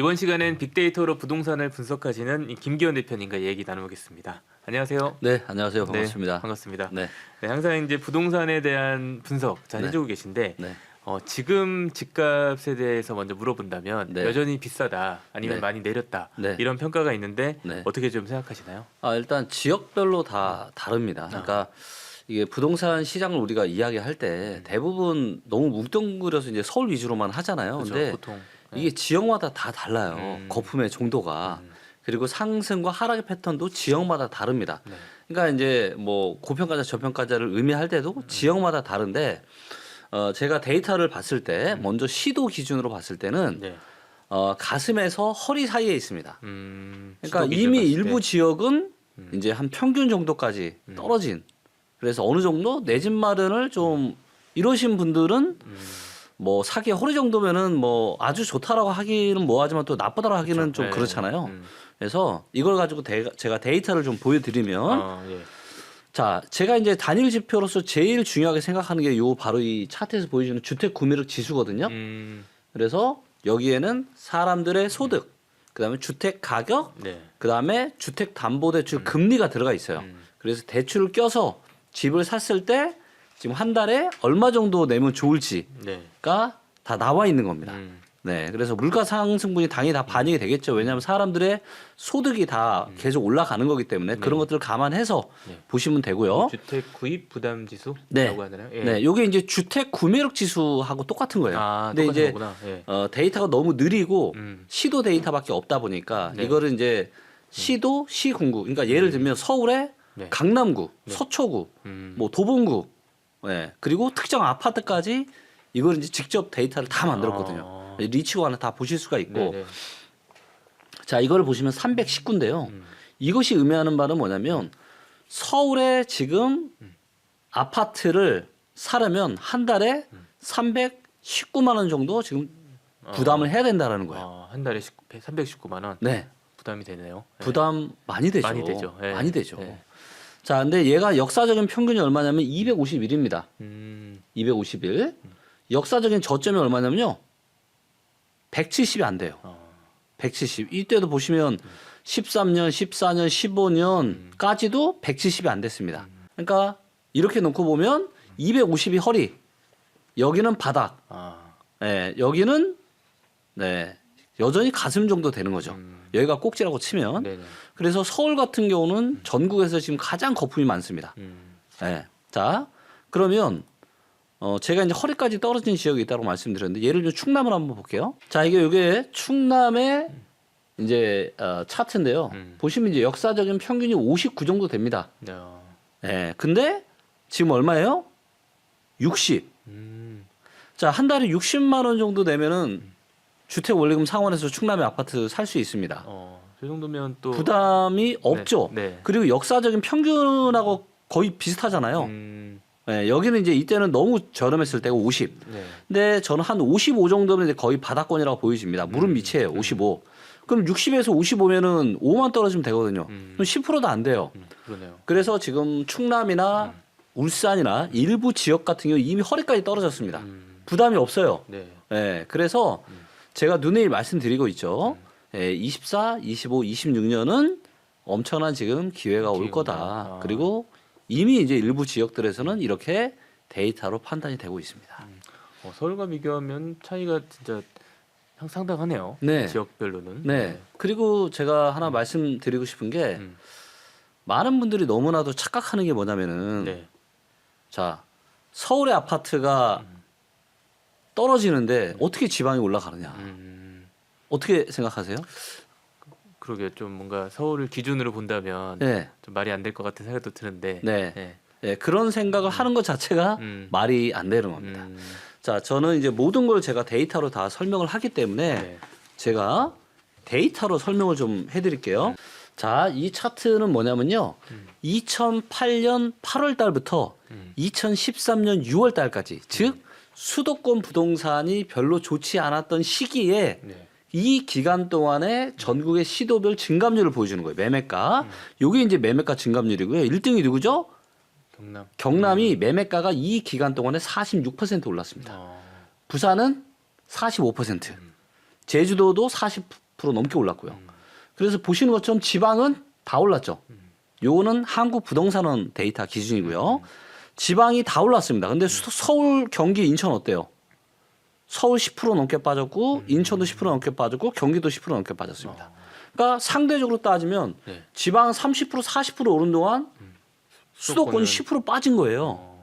이번 시간엔 빅데이터로 부동산을 분석하시는 김기현 대표님과 얘기 나누겠습니다. 안녕하세요. 네, 안녕하세요. 반갑습니다. 네, 반갑습니다. 네, 네, 항상 이제 부동산에 대한 분석 잘 네. 해주고 계신데 네, 지금 집값에 대해서 먼저 물어본다면 네. 여전히 비싸다 아니면 네. 많이 내렸다 네. 이런 평가가 있는데 네. 어떻게 좀 생각하시나요? 일단 지역별로 다 다릅니다. 그러니까 이게 부동산 시장을 우리가 이야기할 때 대부분 너무 뭉뚱그려서 이제 서울 위주로만 하잖아요. 그렇죠, 근데 보통 이게 지역마다 다 달라요. 거품의 정도가. 그리고 상승과 하락의 패턴도 지역마다 다릅니다. 네. 그러니까 이제 뭐 고평가자 저평가자를 의미할 때도 지역마다 다른데 제가 데이터를 봤을 때 먼저 시도 기준으로 봤을 때는 네. 가슴에서 허리 사이에 있습니다. 그러니까 수도 이미 기준 봤을 일부 때. 지역은 이제 한 평균 정도까지 떨어진. 그래서 어느 정도 내 집 마련을 좀 이러신 분들은 뭐 사기 허리 정도면은 뭐 아주 좋다라고 하기는 뭐하지만 또 나쁘다라고 하기는 그렇죠. 좀 네. 그렇잖아요. 그래서 이걸 가지고 제가 데이터를 좀 보여드리면 예. 자, 제가 이제 단일 지표로서 제일 중요하게 생각하는 게 요 바로 이 차트에서 보여주는 주택 구매력 지수거든요. 그래서 여기에는 사람들의 소득, 그다음에 주택 가격, 네. 그다음에 주택 담보 대출 금리가 들어가 있어요. 그래서 대출을 껴서 집을 샀을 때 지금 한 달에 얼마 정도 내면 좋을지가 네. 다 나와 있는 겁니다. 네, 그래서 물가 상승분이 당연히 다 반영이 되겠죠. 왜냐하면 사람들의 소득이 다 계속 올라가는 거기 때문에 그런 것들을 감안해서 보시면 되고요. 주택 구입 부담 지수라고 네. 하나요? 예. 네, 요게 이제 주택 구매력 지수하고 똑같은 거예요. 근데 똑같은 이제 거구나. 예. 데이터가 너무 느리고 음. 시도 데이터밖에 없다 보니까 네. 이거를 이제 시도, 시군구. 그러니까 예를 들면 서울의 네. 강남구, 서초구, 뭐 도봉구, 네. 그리고 특정 아파트까지 이걸 이제 직접 데이터를 다 만들었거든요. 리치고 하나 다 보실 수가 있고. 네네. 자, 이걸 보시면 319인데요. 이것이 의미하는 바는 뭐냐면 서울에 지금 아파트를 사려면 한 달에 319만 원 정도 지금 부담을 해야 된다라는 거예요. 한 달에 319만 원 네. 부담이 되네요. 예. 부담 많이 되죠. 많이 되죠. 예. 많이 되죠. 예. 자, 근데 얘가 역사적인 평균이 얼마냐면 251입니다. 251. 역사적인 저점이 얼마냐면요. 170이 안 돼요. 170. 이때도 보시면 13년, 14년, 15년까지도 170이 안 됐습니다. 그러니까 이렇게 놓고 보면 250이 허리. 여기는 바닥. 네, 여기는 네, 여전히 가슴 정도 되는 거죠. 여기가 꼭지라고 치면. 네네. 그래서 서울 같은 경우는 전국에서 지금 가장 거품이 많습니다. 네. 자, 그러면 제가 이제 허리까지 떨어진 지역이 있다고 말씀드렸는데 예를 들어 충남을 한번 볼게요. 자, 이게 충남의 이제 차트인데요. 보시면 이제 역사적인 평균이 59 정도 됩니다. 네. 근데 지금 얼마예요? 60. 자, 한 달에 60만 원 정도 내면은 주택 원리금 상환해서 충남의 아파트 살 수 있습니다. 그 정도면 또 부담이 없죠. 네. 그리고 역사적인 평균하고 거의 비슷하잖아요. 네, 여기는 이제 이때는 너무 저렴했을 때가 50. 네. 근데 저는 한 55 정도면 이제 거의 바닥권이라고 보여집니다. 무릎 밑이에요. 55. 그럼 60에서 55면은 5만 떨어지면 되거든요. 그럼 10%도 안 돼요. 그러네요. 그래서 지금 충남이나 울산이나 일부 지역 같은 경우 이미 허리까지 떨어졌습니다. 부담이 없어요. 네. 네, 그래서 제가 누누이 말씀드리고 있죠. 24, 25, 26년은 엄청난 지금 기회가 올 거다. 그리고 이미 이제 일부 지역들에서는 이렇게 데이터로 판단이 되고 있습니다. 서울과 비교하면 차이가 진짜 상당하네요. 네. 지역별로는. 네. 그리고 제가 하나 말씀드리고 싶은 게 많은 분들이 너무나도 착각하는 게 뭐냐면은 네. 자, 서울의 아파트가 떨어지는데 어떻게 지방이 올라가느냐. 어떻게 생각하세요? 그러게 좀 뭔가 서울을 기준으로 본다면 네. 좀 말이 안 될 것 같은 생각도 드는데. 네. 네. 네, 그런 생각을 하는 것 자체가 말이 안 되는 겁니다. 자, 저는 이제 모든 걸 제가 데이터로 다 설명을 하기 때문에 네. 제가 데이터로 설명을 좀 해드릴게요. 자, 이 차트는 뭐냐면요. 2008년 8월 달부터 2013년 6월 달까지, 즉 수도권 부동산이 별로 좋지 않았던 시기에 네. 이 기간 동안에 전국의 시도별 증감률을 보여주는 거예요. 매매가. 요게 이제 매매가 증감률이고요. 1등이 누구죠? 경남이 매매가가 이 기간 동안에 46% 올랐습니다. 부산은 45%, 제주도도 40% 넘게 올랐고요. 그래서 보시는 것처럼 지방은 다 올랐죠. 요거는 한국부동산원 데이터 기준이고요. 지방이 다 올랐습니다. 근데 서울, 경기, 인천 어때요? 서울 10% 넘게 빠졌고 인천도 10% 넘게 빠졌고 경기도 10% 넘게 빠졌습니다. 그러니까 상대적으로 따지면 네. 지방 30% 40% 오른 동안 수도권이 10% 빠진 거예요.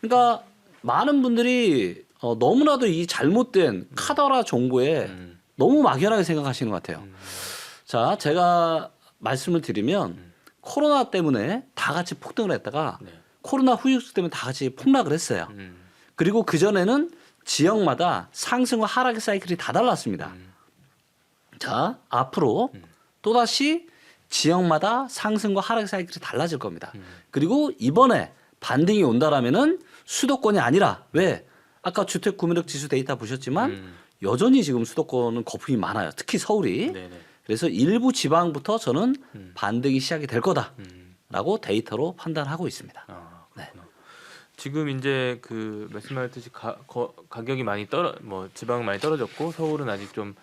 그러니까 많은 분들이 너무나도 이 잘못된 카더라 정보에 너무 막연하게 생각하시는 것 같아요. 자, 제가 말씀을 드리면 코로나 때문에 다 같이 폭등을 했다가 네. 코로나 후유증 때문에 다 같이 폭락을 했어요. 그리고 그전에는 지역마다 상승과 하락의 사이클이 다 달랐습니다. 자, 앞으로 또다시 지역마다 상승과 하락의 사이클이 달라질 겁니다. 그리고 이번에 반등이 온다라면은 수도권이 아니라 왜 아까 주택 구매력 지수 데이터 보셨지만 여전히 지금 수도권은 거품이 많아요. 특히 서울이. 네네. 그래서 일부 지방부터 저는 반등이 시작이 될 거다라고 데이터로 판단하고 있습니다. 아, 그렇구나. 지금 이제 그 말씀하셨듯이 가격이 많이 지방은 많이 떨어졌고 서울은 아직 좀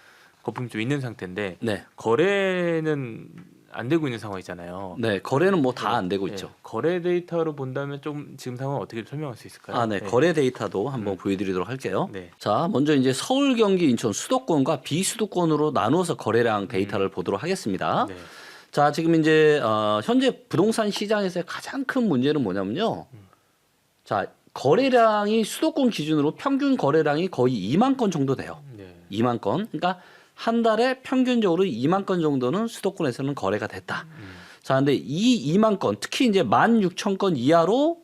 거품이 좀 있는 상태인데 네. 거래는 안 되고 있는 상황이잖아요. 네, 거래는 뭐 다 안 되고 네. 있죠. 거래 데이터로 본다면 좀 지금 상황 어떻게 설명할 수 있을까요? 아, 네. 거래 데이터도 한번 보여드리도록 할게요. 네. 자, 먼저 이제 서울, 경기, 인천 수도권과 비수도권으로 나누어서 거래량 데이터를 보도록 하겠습니다. 네. 자, 지금 이제 현재 부동산 시장에서의 가장 큰 문제는 뭐냐면요. 자, 거래량이 수도권 기준으로 평균 거래량이 거의 2만 건 정도 돼요. 네. 2만 건. 그러니까 한 달에 평균적으로 2만 건 정도는 수도권에서는 거래가 됐다. 자, 근데 이 2만 건, 특히 이제 16,000건 이하로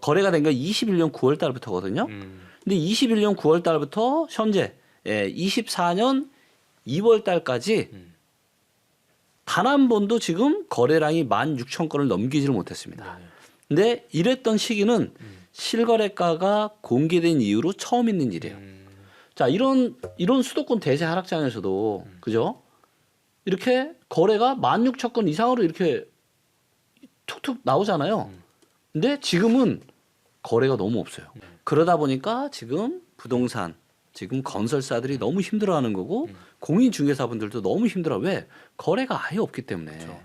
거래가 된 건 21년 9월 달부터거든요. 근데 21년 9월 달부터 현재 24년 2월 달까지 단 한 번도 지금 거래량이 16,000건을 넘기지를 못했습니다. 네. 근데 이랬던 시기는 실거래가가 공개된 이후로 처음 있는 일이에요. 자, 이런 수도권 대세 하락장에서도 그죠? 이렇게 거래가 16,000건 이상으로 이렇게 툭툭 나오잖아요. 근데 지금은 거래가 너무 없어요. 그러다 보니까 지금 부동산, 지금 건설사들이 너무 힘들어하는 거고 공인중개사분들도 너무 힘들어. 왜? 거래가 아예 없기 때문에. 그렇죠.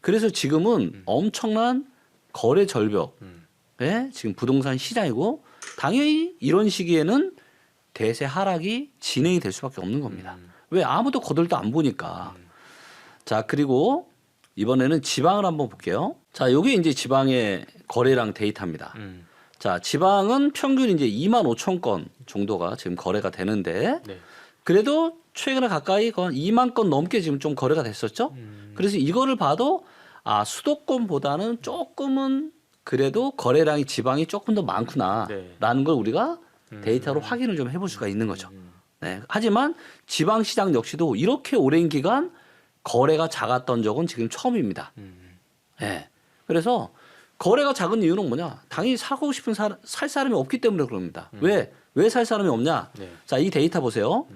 그래서 지금은 엄청난 거래 절벽에 지금 부동산 시장이고 당연히 이런 시기에는 대세 하락이 진행이 될 수밖에 없는 겁니다. 왜? 아무도 거들도 안 보니까. 자, 그리고 이번에는 지방을 한번 볼게요. 자, 요게 이제 지방의 거래량 데이터입니다. 자, 지방은 평균 이제 25,000건 정도가 지금 거래가 되는데 네. 그래도 최근에 가까이 2만 건 넘게 지금 좀 거래가 됐었죠. 그래서 이거를 봐도 수도권보다는 조금은 그래도 거래량이 지방이 조금 더 많구나라는 걸 우리가 데이터로 확인을 좀 해볼 수가 있는 거죠. 네. 하지만 지방 시장 역시도 이렇게 오랜 기간 거래가 작았던 적은 지금 처음입니다. 네. 그래서 거래가 작은 이유는 뭐냐? 당연히 사고 싶은 살 사람이 없기 때문에 그럽니다. 왜 살 사람이 없냐? 네. 자, 이 데이터 보세요.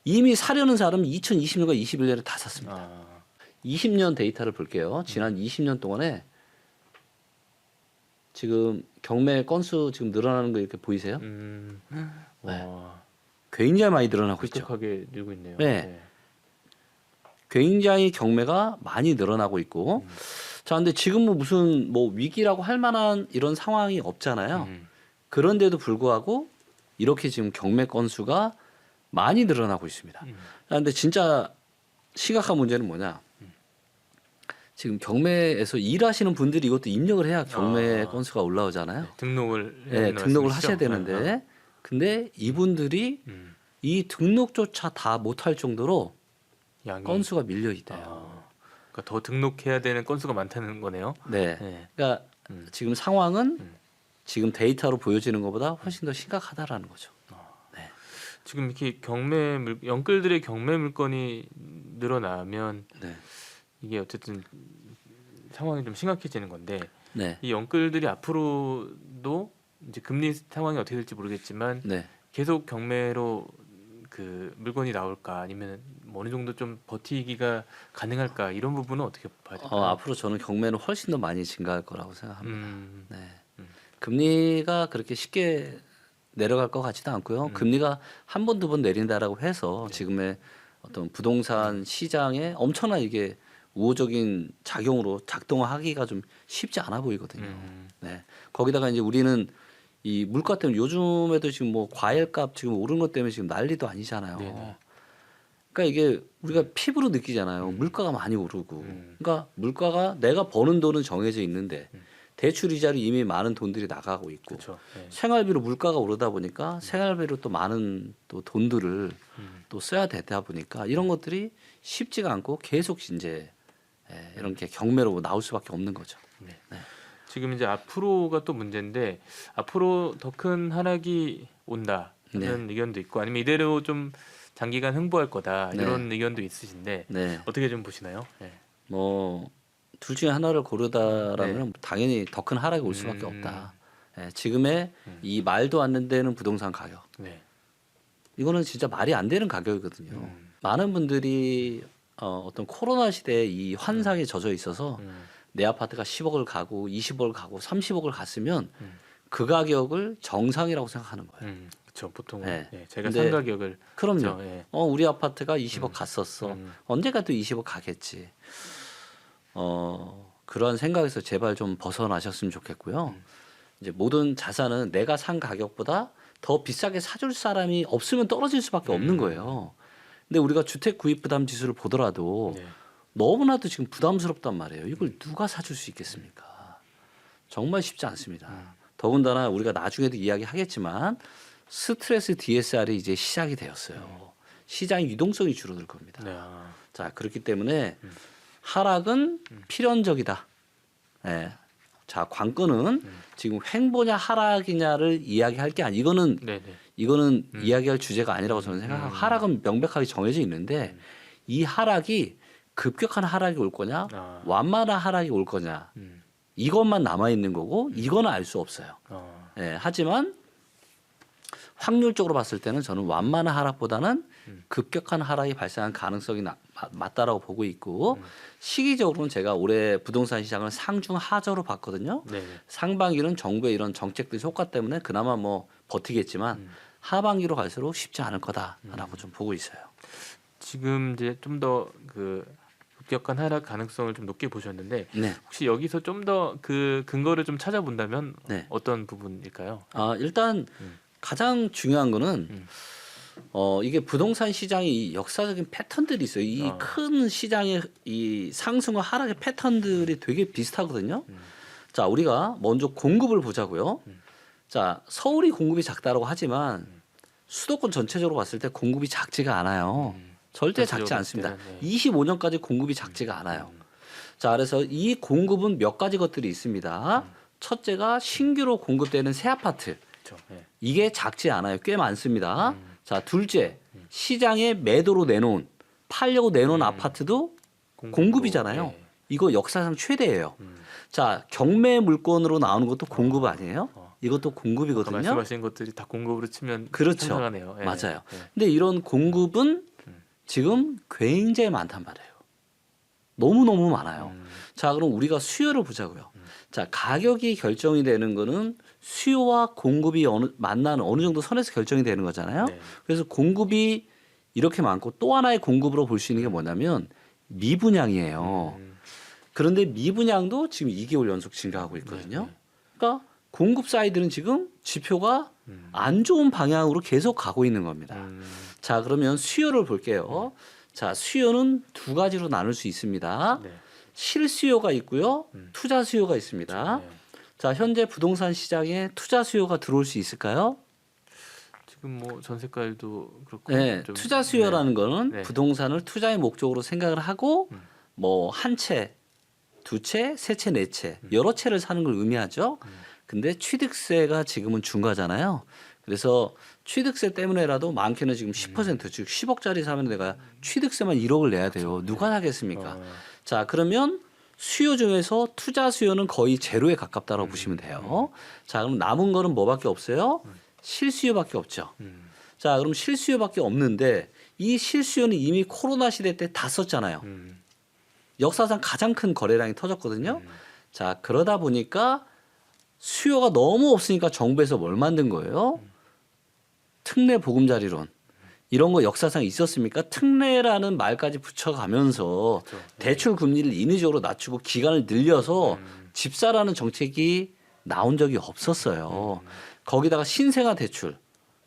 이미 사려는 사람은 2020년과 21년에 다 샀습니다. 아, 20년 데이터를 볼게요. 지난 20년 동안에 지금 경매 건수 지금 늘어나는 거 이렇게 보이세요? 네. 와, 굉장히 많이 늘어나고 있죠. 급격하게 늘고 있네요. 네. 굉장히 경매가 많이 늘어나고 있고 자, 근데 지금 무슨 위기라고 할 만한 이런 상황이 없잖아요. 그런데도 불구하고 이렇게 지금 경매 건수가 많이 늘어나고 있습니다. 자, 근데 진짜 심각한 문제는 뭐냐? 지금 경매에서 일하시는 분들이 이것도 입력을 해야 경매 건수가 올라오잖아요. 네, 등록을 등록을 말씀이시죠? 하셔야 되는데 근데 이분들이 이 등록조차 다 못할 정도로 양이 건수가 밀려 있대요. 그러니까 더 등록해야 되는 건수가 많다는 거네요. 네. 네. 그러니까 지금 상황은 지금 데이터로 보여지는 것보다 훨씬 더 심각하다라는 거죠. 지금 이렇게 영끌들의 경매 물건이 늘어나면 네. 이게 어쨌든 상황이 좀 심각해지는 건데 네. 이 영끌들이 앞으로도 이제 금리 상황이 어떻게 될지 모르겠지만 네. 계속 경매로 그 물건이 나올까 아니면 어느 정도 좀 버티기가 가능할까 이런 부분은 어떻게 봐야 될까요? 앞으로 저는 경매는 훨씬 더 많이 증가할 거라고 생각합니다. 음, 네. 금리가 그렇게 쉽게 내려갈 것 같지도 않고요. 금리가 한 번, 두 번 내린다라고 해서 지금의 어떤 부동산 시장에 엄청난 이게 우호적인 작용으로 작동하기가 좀 쉽지 않아 보이거든요. 네. 거기다가 이제 우리는 이 물가 때문에 요즘에도 지금 뭐 과일값 지금 오른 것 때문에 지금 난리도 아니잖아요. 네네. 그러니까 이게 우리가 피부로 느끼잖아요. 물가가 많이 오르고. 그러니까 물가가 내가 버는 돈은 정해져 있는데 대출 이자로 이미 많은 돈들이 나가고 있고 그렇죠. 네. 생활비로 물가가 오르다 보니까 생활비로 또 많은 또 돈들을 또 써야 되다 보니까 이런 것들이 쉽지가 않고 계속 이제 이런 게 경매로 나올 수밖에 없는 거죠. 네. 네. 지금 이제 앞으로가 또 문제인데 앞으로 더 큰 하락이 온다는 의견도 있고 아니면 이대로 좀 장기간 흥보할 거다 이런 의견도 있으신데 네. 어떻게 좀 보시나요? 네. 뭐 둘 중에 하나를 고르다라면 당연히 더 큰 하락이 올 수밖에 없다. 지금의 이 말도 안 되는 부동산 가격. 네. 이거는 진짜 말이 안 되는 가격이거든요. 많은 분들이 어떤 코로나 시대에 이 환상에 젖어 있어서 내 아파트가 10억을 가고 20억을 가고 30억을 갔으면 그 가격을 정상이라고 생각하는 거예요. 그렇죠. 보통은 네. 네. 제가 근데 산 가격을 그럼요. 그렇죠. 예. 우리 아파트가 20억 갔었어. 음. 언젠가 또 20억 가겠지. 그런 생각에서 제발 좀 벗어나셨으면 좋겠고요. 이제 모든 자산은 내가 산 가격보다 더 비싸게 사줄 사람이 없으면 떨어질 수밖에 없는 거예요. 근데 우리가 주택 구입 부담 지수를 보더라도 네. 너무나도 지금 부담스럽단 말이에요. 이걸 누가 사줄 수 있겠습니까? 정말 쉽지 않습니다. 더군다나 우리가 나중에도 이야기하겠지만 스트레스 DSR이 이제 시작이 되었어요. 시장의 유동성이 줄어들 겁니다. 네. 자, 그렇기 때문에 하락은 필연적이다. 예. 자, 관건은 지금 횡보냐 하락이냐를 이야기할 게 아니. 네네. 이거는 이야기할 주제가 아니라고 저는 생각하고 하락은 명백하게 정해져 있는데 이 하락이 급격한 하락이 올 거냐, 완만한 하락이 올 거냐 이것만 남아 있는 거고 이거는 알 수 없어요. 예, 하지만 확률적으로 봤을 때는 저는 완만한 하락보다는 급격한 하락이 발생할 가능성이 맞다라고 보고 있고 시기적으로는 제가 올해 부동산 시장을 상중하저로 봤거든요. 네네. 상반기는 정부의 이런 정책들 효과 때문에 그나마 뭐 버티겠지만 하반기로 갈수록 쉽지 않을 거다라고 좀 보고 있어요. 지금 이제 좀 더 그 급격한 하락 가능성을 좀 높게 보셨는데 네. 혹시 여기서 좀 더 그 근거를 좀 찾아본다면 네. 어떤 부분일까요? 일단 가장 중요한 거는 이게 부동산 시장이 이 역사적인 패턴들이 있어요. 이 큰 시장의 이 상승과 하락의 패턴들이 되게 비슷하거든요. 자, 우리가 먼저 공급을 보자고요. 자, 서울이 공급이 작다라고 하지만 수도권 전체적으로 봤을 때 공급이 작지가 않아요. 절대 작지 전체적으로 않습니다. 봤을 때는, 25년까지 공급이 작지가 않아요. 자, 그래서 이 공급은 몇 가지 것들이 있습니다. 첫째가 신규로 공급되는 새 아파트. 그렇죠. 네. 이게 작지 않아요. 꽤 많습니다. 자, 둘째, 시장에 매도로 내놓은 팔려고 내놓은 아파트도 공급이잖아요. 네. 이거 역사상 최대예요. 자, 경매 물건으로 나오는 것도 공급 아니에요? 이것도 아까 공급이거든요. 말씀하신 것들이 다 공급으로 치면 그렇죠. 상당하네요. 예. 맞아요. 예. 근데 이런 공급은 지금 굉장히 많단 말이에요. 너무너무 많아요. 자, 그럼 우리가 수요를 보자고요. 자, 가격이 결정이 되는 거는 수요와 공급이 만나는 어느 정도 선에서 결정이 되는 거잖아요. 네. 그래서 공급이 이렇게 많고 또 하나의 공급으로 볼 수 있는 게 뭐냐면 미분양이에요. 그런데 미분양도 지금 2개월 연속 증가하고 있거든요. 그러니까 공급 사이드는 지금 지표가 안 좋은 방향으로 계속 가고 있는 겁니다. 자, 그러면 수요를 볼게요. 자, 수요는 두 가지로 나눌 수 있습니다. 네. 실수요가 있고요. 투자 수요가 있습니다. 네. 자, 현재 부동산 시장에 투자 수요가 들어올 수 있을까요? 지금 뭐 전세가율도 그렇고 네, 좀, 투자 수요라는 거는 네. 부동산을 투자의 목적으로 생각을 하고 뭐 한 채, 두 채, 세 채, 네 채, 여러 채를 사는 걸 의미하죠. 근데 취득세가 지금은 중과잖아요. 그래서 취득세 때문에라도 많게는 지금 10% 즉 10억짜리 사면 내가 취득세만 1억을 내야 돼요. 누가 사겠습니까? 자, 그러면 수요 중에서 투자 수요는 거의 제로에 가깝다고 보시면 돼요. 자, 그럼 남은 거는 뭐밖에 없어요? 실수요밖에 없죠. 자, 그럼 실수요밖에 없는데 이 실수요는 이미 코로나 시대 때 다 썼잖아요. 역사상 가장 큰 거래량이 터졌거든요. 자, 그러다 보니까 수요가 너무 없으니까 정부에서 뭘 만든 거예요? 특례 보금자리론. 이런 거 역사상 있었습니까? 특례라는 말까지 붙여가면서 그렇죠. 대출 금리를 인위적으로 낮추고 기간을 늘려서 집사라는 정책이 나온 적이 없었어요. 거기다가 신생아 대출,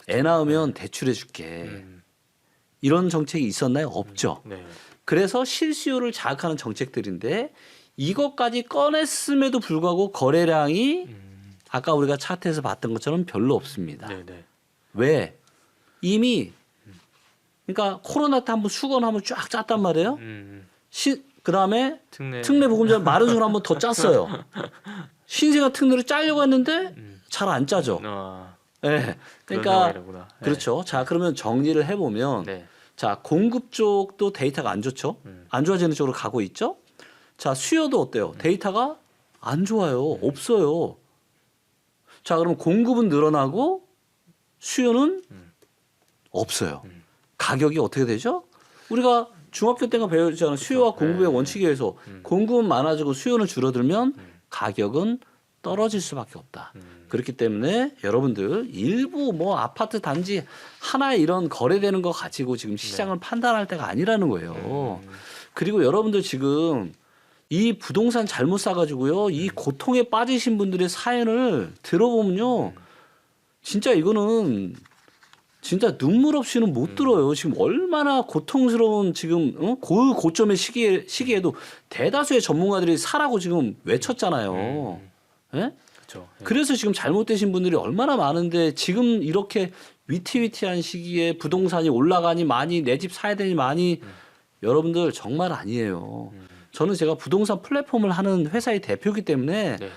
애 낳으면 대출해 줄게. 이런 정책이 있었나요? 없죠. 네. 그래서 실수요를 자극하는 정책들인데 이것까지 꺼냈음에도 불구하고 거래량이 아까 우리가 차트에서 봤던 것처럼 별로 없습니다. 네, 네. 왜? 이미 그러니까 코로나 때 한번 수건하면 쫙 짰단 말이에요. 그다음에 특례 보금자리 마른 수건 한번 더 짰어요. 신생아 특례로 짜려고 했는데 잘 안 짜죠. 네. 그러니까 그렇죠. 자, 그러면 정리를 해보면 네. 자, 공급 쪽도 데이터가 안 좋죠. 안 좋아지는 쪽으로 가고 있죠. 자, 수요도 어때요? 데이터가 안 좋아요. 없어요. 자, 그러면 공급은 늘어나고 수요는 없어요. 가격이 어떻게 되죠? 우리가 중학교 때가 배웠잖아요. 수요와 공급의 원칙에 의해서 공급은 많아지고 수요는 줄어들면 가격은 떨어질 수밖에 없다. 그렇기 때문에 여러분들 일부 뭐 아파트 단지 하나 이런 거래되는 거 가지고 지금 시장을 판단할 때가 아니라는 거예요. 그리고 여러분들 지금 이 부동산 잘못 사가지고요. 이 고통에 빠지신 분들의 사연을 들어보면요. 진짜 이거는 진짜 눈물 없이는 못 들어요. 지금 얼마나 고통스러운 지금 고점의 시기에도 대다수의 전문가들이 사라고 지금 외쳤잖아요. 예? 그렇죠. 그래서 지금 잘못되신 분들이 얼마나 많은데 지금 이렇게 위태위태한 시기에 부동산이 올라가니 많이 내 집 사야 되니 많이 여러분들 정말 아니에요. 저는 제가 부동산 플랫폼을 하는 회사의 대표이기 때문에 네.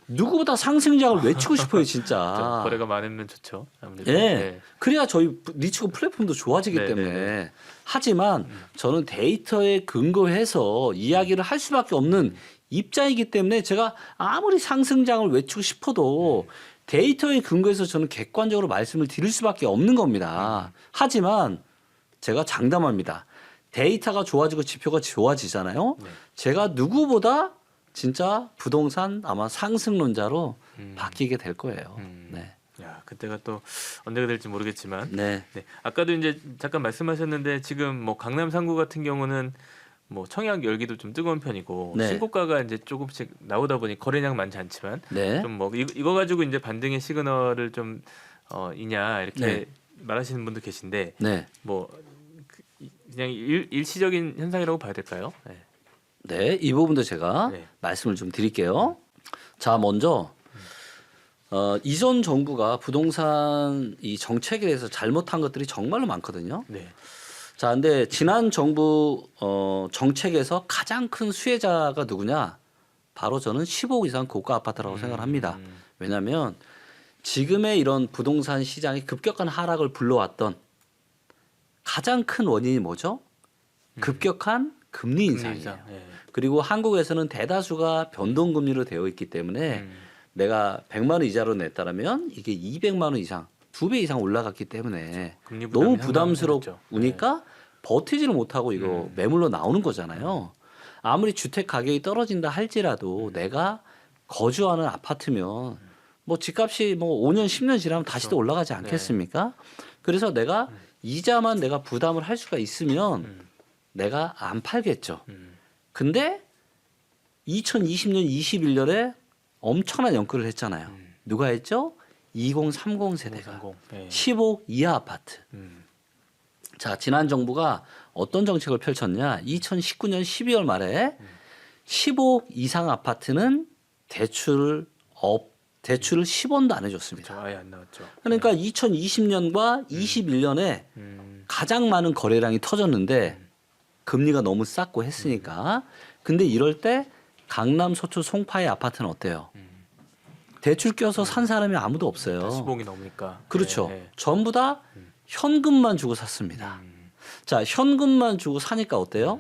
누구보다 상승장을 외치고 싶어요, 진짜. 거래가 많으면 좋죠. 아무래도. 예. 네. 그래야 저희 리치고 플랫폼도 좋아지기 네, 때문에. 네, 네. 하지만 저는 데이터에 근거해서 이야기를 할 수밖에 없는 입장이기 때문에 제가 아무리 상승장을 외치고 싶어도 데이터에 근거해서 저는 객관적으로 말씀을 드릴 수밖에 없는 겁니다. 하지만 제가 장담합니다. 데이터가 좋아지고 지표가 좋아지잖아요. 네. 제가 누구보다 진짜 부동산 아마 상승론자로 바뀌게 될 거예요. 네. 야, 그때가 또 언제가 될지 모르겠지만. 네. 네. 아까도 이제 잠깐 말씀하셨는데 지금 뭐 강남 상구 같은 경우는 뭐 청약 열기도 좀 뜨거운 편이고 네. 신고가가 이제 조금씩 나오다 보니 거래량 많지 않지만 네. 좀 뭐 이거 가지고 이제 반등의 시그널을 좀 이냐 이렇게 네. 말하시는 분도 계신데 네. 뭐 그냥 일시적인 현상이라고 봐야 될까요? 네. 네, 이 부분도 제가 네. 말씀을 좀 드릴게요. 자, 먼저 이전 정부가 부동산 이 정책에 대해서 잘못한 것들이 정말로 많거든요. 네. 자, 근데 지난 정부 정책에서 가장 큰 수혜자가 누구냐? 바로 저는 15억 이상 고가 아파트라고 생각을 합니다. 왜냐하면 지금의 이런 부동산 시장이 급격한 하락을 불러왔던 가장 큰 원인이 뭐죠? 급격한 금리 인상이에요. 네. 그리고 한국에서는 대다수가 변동금리로 되어 있기 때문에 내가 100만 원 이자로 냈다라면 이게 200만 원 이상, 2배 이상 올라갔기 때문에 금리 너무 부담이 부담스러우니까 버티지를 못하고 이거 매물로 나오는 거잖아요. 아무리 주택 가격이 떨어진다 할지라도 내가 거주하는 아파트면 뭐 집값이 뭐 5년, 10년 지나면 다시 또 올라가지 않겠습니까? 그래서 내가 이자만 내가 부담을 할 수가 있으면 내가 안 팔겠죠. 근데 2020년, 21년에 엄청난 연끌을 했잖아요. 누가 했죠? 2030 세대가 15억 이하 아파트. 자, 지난 정부가 어떤 정책을 펼쳤냐? 2019년 12월 말에 15억 이상 아파트는 대출을 10원도 안 해줬습니다. 그렇죠. 아예 안 나왔죠. 그러니까 2020년과 21년에 가장 많은 거래량이 터졌는데 금리가 너무 쌌고 했으니까. 근데 이럴 때 강남 서초 송파의 아파트는 어때요? 대출 껴서 산 사람이 아무도 없어요. 15억이 넘으니까. 그렇죠. 네. 전부 다 현금만 주고 샀습니다. 자, 현금만 주고 사니까 어때요?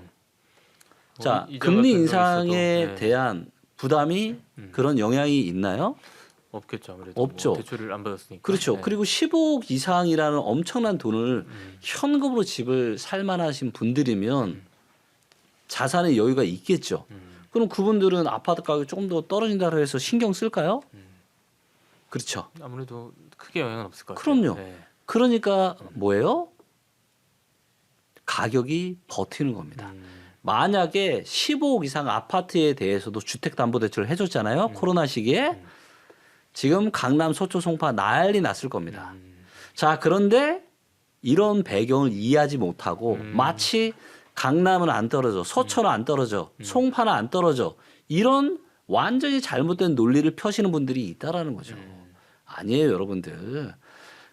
자, 이자 금리 같은 거 인상에 있어도, 네. 대한 부담이 그런 영향이 있나요? 없겠죠. 아무래도 없죠. 뭐 대출을 안 받았으니까. 그렇죠. 네. 그리고 15억 이상이라는 엄청난 돈을 현금으로 집을 살 만하신 분들이면 자산의 여유가 있겠죠. 그럼 그분들은 아파트 가격이 조금 더 떨어진다고 해서 신경 쓸까요? 그렇죠. 아무래도 크게 영향은 없을 것 같아요. 그럼요. 네. 그러니까 뭐예요? 가격이 버티는 겁니다. 만약에 15억 이상 아파트에 대해서도 주택담보대출을 해줬잖아요. 코로나 시기에. 지금 강남, 서초, 송파 난리 났을 겁니다. 자, 그런데 이런 배경을 이해하지 못하고 마치 강남은 안 떨어져, 서초는 안 떨어져, 송파는 안 떨어져 이런 완전히 잘못된 논리를 펴시는 분들이 있다라는 거죠. 아니에요, 여러분들.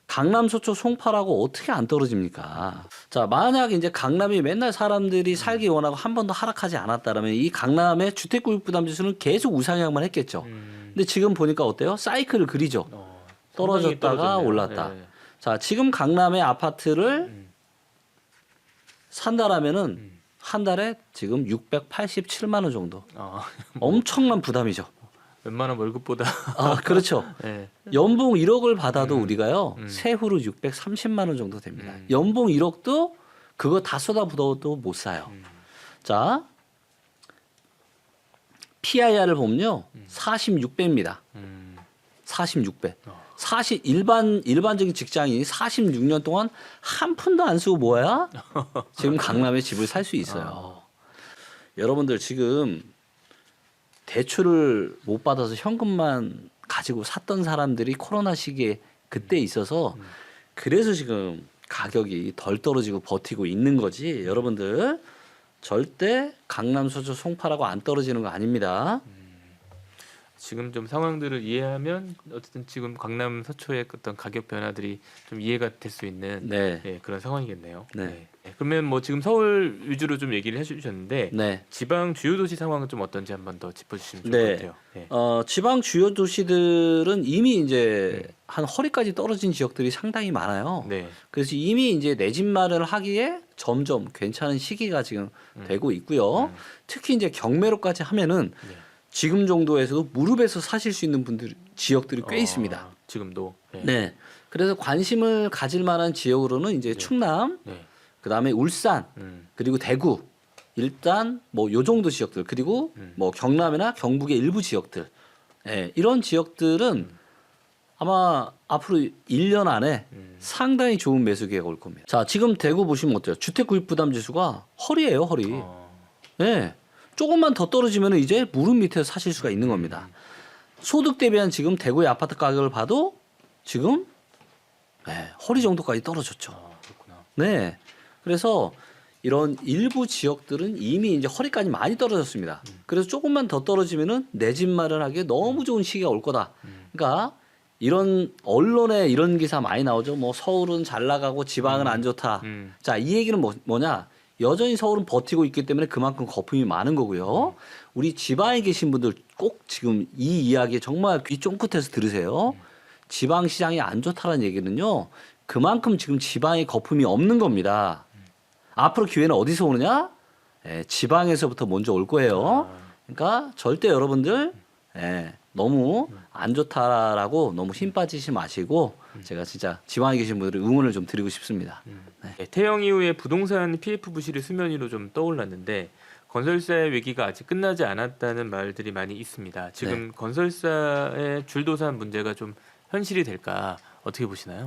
강남, 서초, 송파라고 어떻게 안 떨어집니까? 자, 만약 이제 강남이 맨날 사람들이 살기 원하고 한 번도 하락하지 않았다라면 이 강남의 주택구입부담지수는 계속 우상향만 했겠죠. 근데 지금 보니까 어때요? 사이클을 그리죠. 떨어졌다가 떨어졌네요. 올랐다. 네. 자, 지금 강남의 아파트를 산다라면은 한 달에 지금 687만 원 정도. 엄청난 부담이죠. 웬만한 월급보다. 아, 그렇죠. 네. 연봉 1억을 받아도 우리가요 세후로 630만 원 정도 됩니다. 연봉 1억도 그거 다 쏟아부어도 못 사요. 자, PIR을 보면요 46배입니다. 46배. 일반적인 직장인이 46년 동안 한 푼도 안 쓰고 뭐야? 지금 강남에 집을 살 수 있어요. 여러분들 지금 대출을 못 받아서 현금만 가지고 샀던 사람들이 코로나 시기에 그때 있어서 그래서 지금 가격이 덜 떨어지고 버티고 있는 거지. 여러분들 절대 강남, 서초, 송파라고 안 떨어지는 거 아닙니다. 지금 좀 상황들을 이해하면 어쨌든 지금 강남 서초의 어떤 가격 변화들이 좀 이해가 될 수 있는 네. 예, 그런 상황이겠네요. 네. 그러면 뭐 지금 서울 위주로 좀 얘기를 해주셨는데 네. 지방 주요 도시 상황은 좀 어떤지 한번 더 짚어주시면 좋을 네. 것 같아요. 예. 지방 주요 도시들은 이미 이제 한 허리까지 떨어진 지역들이 상당히 많아요. 네. 그래서 이미 이제 내 집 마련을 하기에 점점 괜찮은 시기가 지금 되고 있고요. 특히 이제 경매로까지 하면은 네. 지금 정도에서도 무릎에서 사실 수 있는 분들 지역들이 꽤 있습니다. 지금도. 예. 네. 그래서 관심을 가질 만한 지역으로는 이제 충남, 네. 그다음에 울산, 그리고 대구 일단 뭐 요 정도 지역들 그리고 뭐 경남이나 경북의 일부 지역들 이런 지역들은 아마 앞으로 1년 안에 상당히 좋은 매수 기회가 올 겁니다. 자, 지금 대구 보시면 어때요? 주택 구입 부담 지수가 허리예요, 허리. 네. 조금만 더 떨어지면 이제 무릎 밑에서 사실 수가 있는 겁니다. 소득 대비한 지금 대구의 아파트 가격을 봐도 지금 허리 정도까지 떨어졌죠. 그렇구나. 네. 그래서 이런 일부 지역들은 이미 이제 허리까지 많이 떨어졌습니다. 그래서 조금만 더 떨어지면은 내 집 마련하기에 너무 좋은 시기가 올 거다. 그러니까 이런 언론에 이런 기사 많이 나오죠. 뭐 서울은 잘 나가고 지방은 안 좋다. 자, 이 얘기는 뭐냐? 여전히 서울은 버티고 있기 때문에 그만큼 거품이 많은 거고요. 우리 지방에 계신 분들 꼭 지금 이 이야기 정말 귀 쫑긋해서 들으세요. 지방 시장이 안 좋다는 얘기는요. 그만큼 지금 지방에 거품이 없는 겁니다. 앞으로 기회는 어디서 오느냐? 지방에서부터 먼저 올 거예요. 그러니까 절대 여러분들 너무 안 좋다라고 너무 힘 빠지지 마시고 제가 진짜 지방에 계신 분들을 응원을 좀 드리고 싶습니다. 네, 태영 이후에 부동산 PF 부실이 수면 위로 좀 떠올랐는데 건설사의 위기가 아직 끝나지 않았다는 말들이 많이 있습니다. 지금 건설사의 줄도산 문제가 좀 현실이 될까 어떻게 보시나요?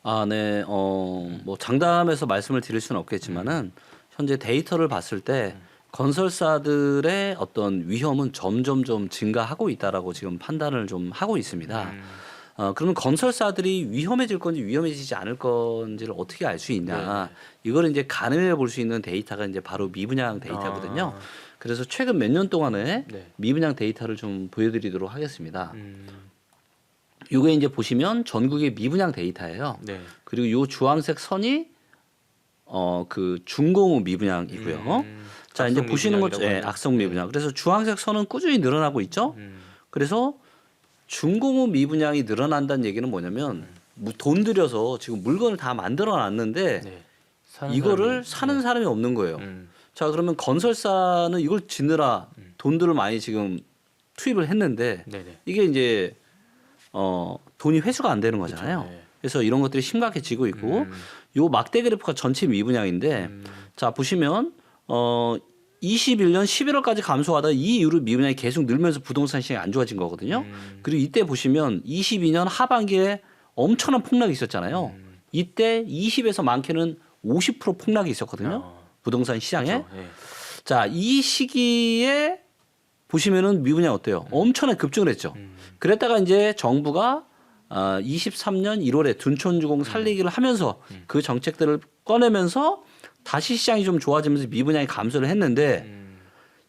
아, 네. 뭐 장담해서 말씀을 드릴 수는 없겠지만은 현재 데이터를 봤을 때 건설사들의 어떤 위험은 점점점 증가하고 있다라고 지금 판단을 좀 하고 있습니다. 그러면 건설사들이 위험해질 건지 위험해지지 않을 건지를 어떻게 알 수 있냐? 이걸 이제 가늠해 볼 수 있는 데이터가 이제 바로 미분양 데이터거든요. 그래서 최근 몇 년 동안의 미분양 데이터를 좀 보여드리도록 하겠습니다. 요게 이제 보시면 전국의 미분양 데이터예요. 네. 그리고 요 주황색 선이 그 준공후 미분양이고요. 자, 이제 보시는 것 악성 미분양. 그래서 주황색 선은 꾸준히 늘어나고 있죠. 그래서 준공후 미분양이 늘어난다는 얘기는 뭐냐면 돈 들여서 지금 물건을 다 만들어 놨는데 이거를 사는 사람이 없는 거예요. 자, 그러면 건설사는 이걸 짓느라 돈들을 많이 지금 투입을 했는데 이게 이제 돈이 회수가 안 되는 거잖아요. 그렇죠. 그래서 이런 것들이 심각해지고 있고 요 막대 그래프가 전체 미분양인데 자, 보시면 21년 11월까지 감소하다 이 이후로 미분양이 계속 늘면서 부동산 시장이 안 좋아진 거거든요. 그리고 이때 보시면 22년 하반기에 엄청난 폭락이 있었잖아요. 이때 20에서 많게는 50% 폭락이 있었거든요. 부동산 시장에. 그렇죠. 예. 자, 이 시기에 보시면은 미분양 어때요? 엄청나게 급증을 했죠. 그랬다가 이제 정부가 23년 1월에 둔촌주공 살리기를 하면서 그 정책들을 꺼내면서 다시 시장이 좀 좋아지면서 미분양이 감소를 했는데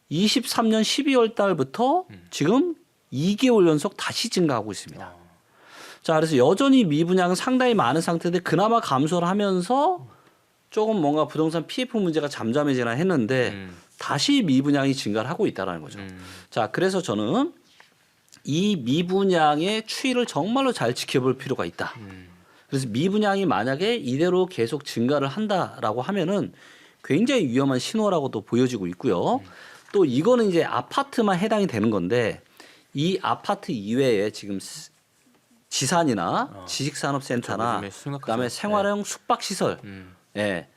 23년 12월 달부터 지금 2개월 연속 다시 증가하고 있습니다. 자, 그래서 여전히 미분양은 상당히 많은 상태인데 그나마 감소를 하면서 조금 뭔가 부동산 PF 문제가 잠잠해지나 했는데 다시 미분양이 증가를 하고 있다는 거죠. 자, 그래서 저는 이 미분양의 추이를 정말로 잘 지켜볼 필요가 있다. 그래서 미분양이 만약에 이대로 계속 증가를 한다라고 하면은 굉장히 위험한 신호라고도 보여지고 있고요. 또 이거는 이제 아파트만 해당이 되는 건데 이 아파트 이외에 지금 지산이나 지식산업센터나 요즘에 심각하죠. 그다음에 생활형 숙박시설, 예,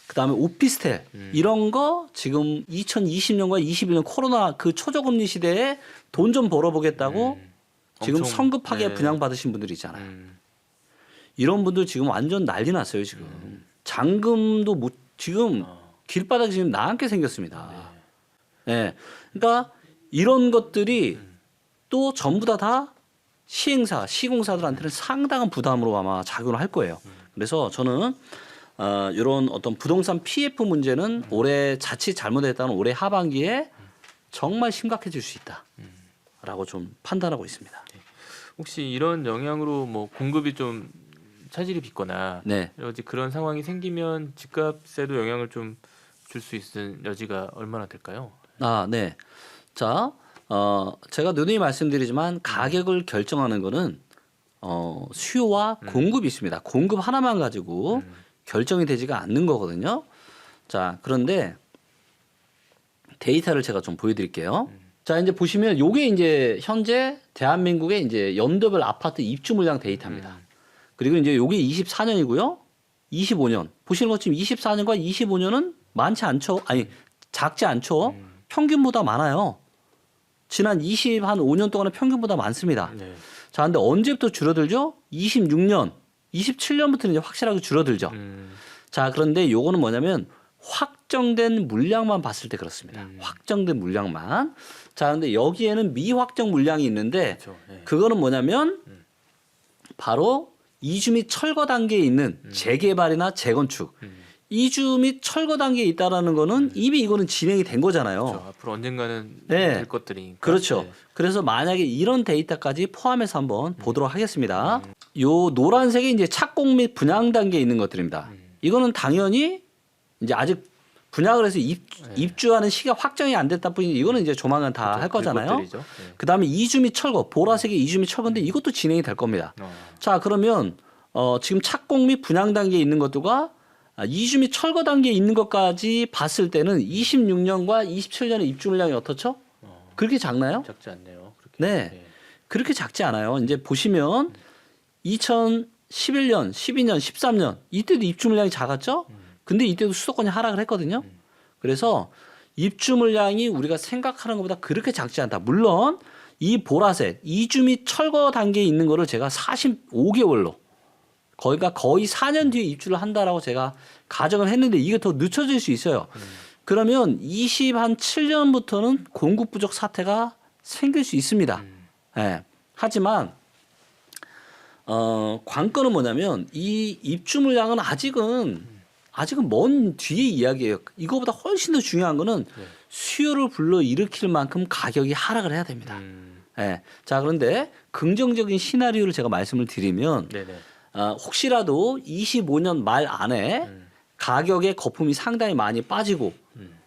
그다음에 오피스텔 이런 거 지금 2020년과 21년 코로나 그 초저금리 시대에 돈 좀 벌어보겠다고 지금 엄청, 성급하게 네. 분양받으신 분들이 있잖아요. 이런 분들 지금 완전 난리 났어요 지금. 잔금도 못 지금 길바닥이 지금 나앉게 생겼습니다. 예, 그러니까 이런 것들이 또 전부 다 시행사, 시공사들한테는 상당한 부담으로 아마 작용을 할 거예요. 그래서 저는 이런 어떤 부동산 PF 문제는 올해 자칫 잘못했다는 올해 하반기에 정말 심각해질 수 있다라고 좀 판단하고 있습니다. 혹시 이런 영향으로 뭐 공급이 좀 차질이 빚거나 네. 여지 그런 상황이 생기면 집값에도 영향을 좀 줄 수 있는 여지가 얼마나 될까요? 아, 네. 자, 제가 누누이 말씀드리지만 가격을 결정하는 거는 수요와 공급이 있습니다. 공급 하나만 가지고 결정이 되지가 않는 거거든요. 자, 그런데 데이터를 제가 좀 보여드릴게요. 자, 이제 보시면 요게 이제 현재 대한민국의 이제 연도별 아파트 입주 물량 데이터입니다. 그리고 이제 요게 24년이고요. 25년. 보시는 것처럼 24년과 25년은 많지 않죠. 아니, 작지 않죠. 평균보다 많아요. 지난 25년 동안의 평균보다 많습니다. 네. 자, 근데 언제부터 줄어들죠? 26년, 27년부터는 이제 확실하게 줄어들죠. 자, 그런데 요거는 뭐냐면 확정된 물량만 봤을 때 그렇습니다. 확정된 물량만. 자, 근데 여기에는 미확정 물량이 있는데 그렇죠. 네. 그거는 뭐냐면 바로 이주 및 철거 단계에 있는 재개발이나 재건축. 이주 및 철거 단계에 있다라는 거는 이미 이거는 진행이 된 거잖아요. 그렇죠. 앞으로 언젠가는 네. 될 것들이니까. 그렇죠. 네. 그래서 만약에 이런 데이터까지 포함해서 한번 보도록 하겠습니다. 요 노란색이 이제 착공 및 분양 단계에 있는 것들입니다. 이거는 당연히 이제 아직 분양을 해서 입주하는 시기가 확정이 안 됐다 뿐이지 이거는 이제 조만간 다 할 거잖아요. 그것들이죠. 네. 그다음에 이주 및 철거, 보라색이 이주 및 철거인데 이것도 진행이 될 겁니다. 자, 그러면 지금 착공 및 분양 단계에 있는 것들과 이주 및 철거 단계에 있는 것까지 봤을 때는 26년과 27년의 입주 물량이 어떻죠? 그렇게 작나요? 작지 않네요. 그렇게. 네. 그렇게 작지 않아요. 이제 보시면 2011년, 12년, 13년 이때도 입주 물량이 작았죠? 근데 이때도 수도권이 하락을 했거든요. 그래서 입주 물량이 우리가 생각하는 것보다 그렇게 작지 않다. 물론 이 보라색 이주 및 철거 단계에 있는 거를 제가 45개월로 거의 4년 뒤에 입주를 한다라고 제가 가정을 했는데 이게 더 늦춰질 수 있어요. 그러면 27년부터는 공급 부족 사태가 생길 수 있습니다. 예. 하지만 관건은 뭐냐면 이 입주 물량은 아직은 먼 뒤의 이야기예요. 이거보다 훨씬 더 중요한 거는 수요를 불러 일으킬 만큼 가격이 하락을 해야 됩니다. 예. 자, 그런데 긍정적인 시나리오를 제가 말씀을 드리면 네네. 혹시라도 25년 말 안에 가격의 거품이 상당히 많이 빠지고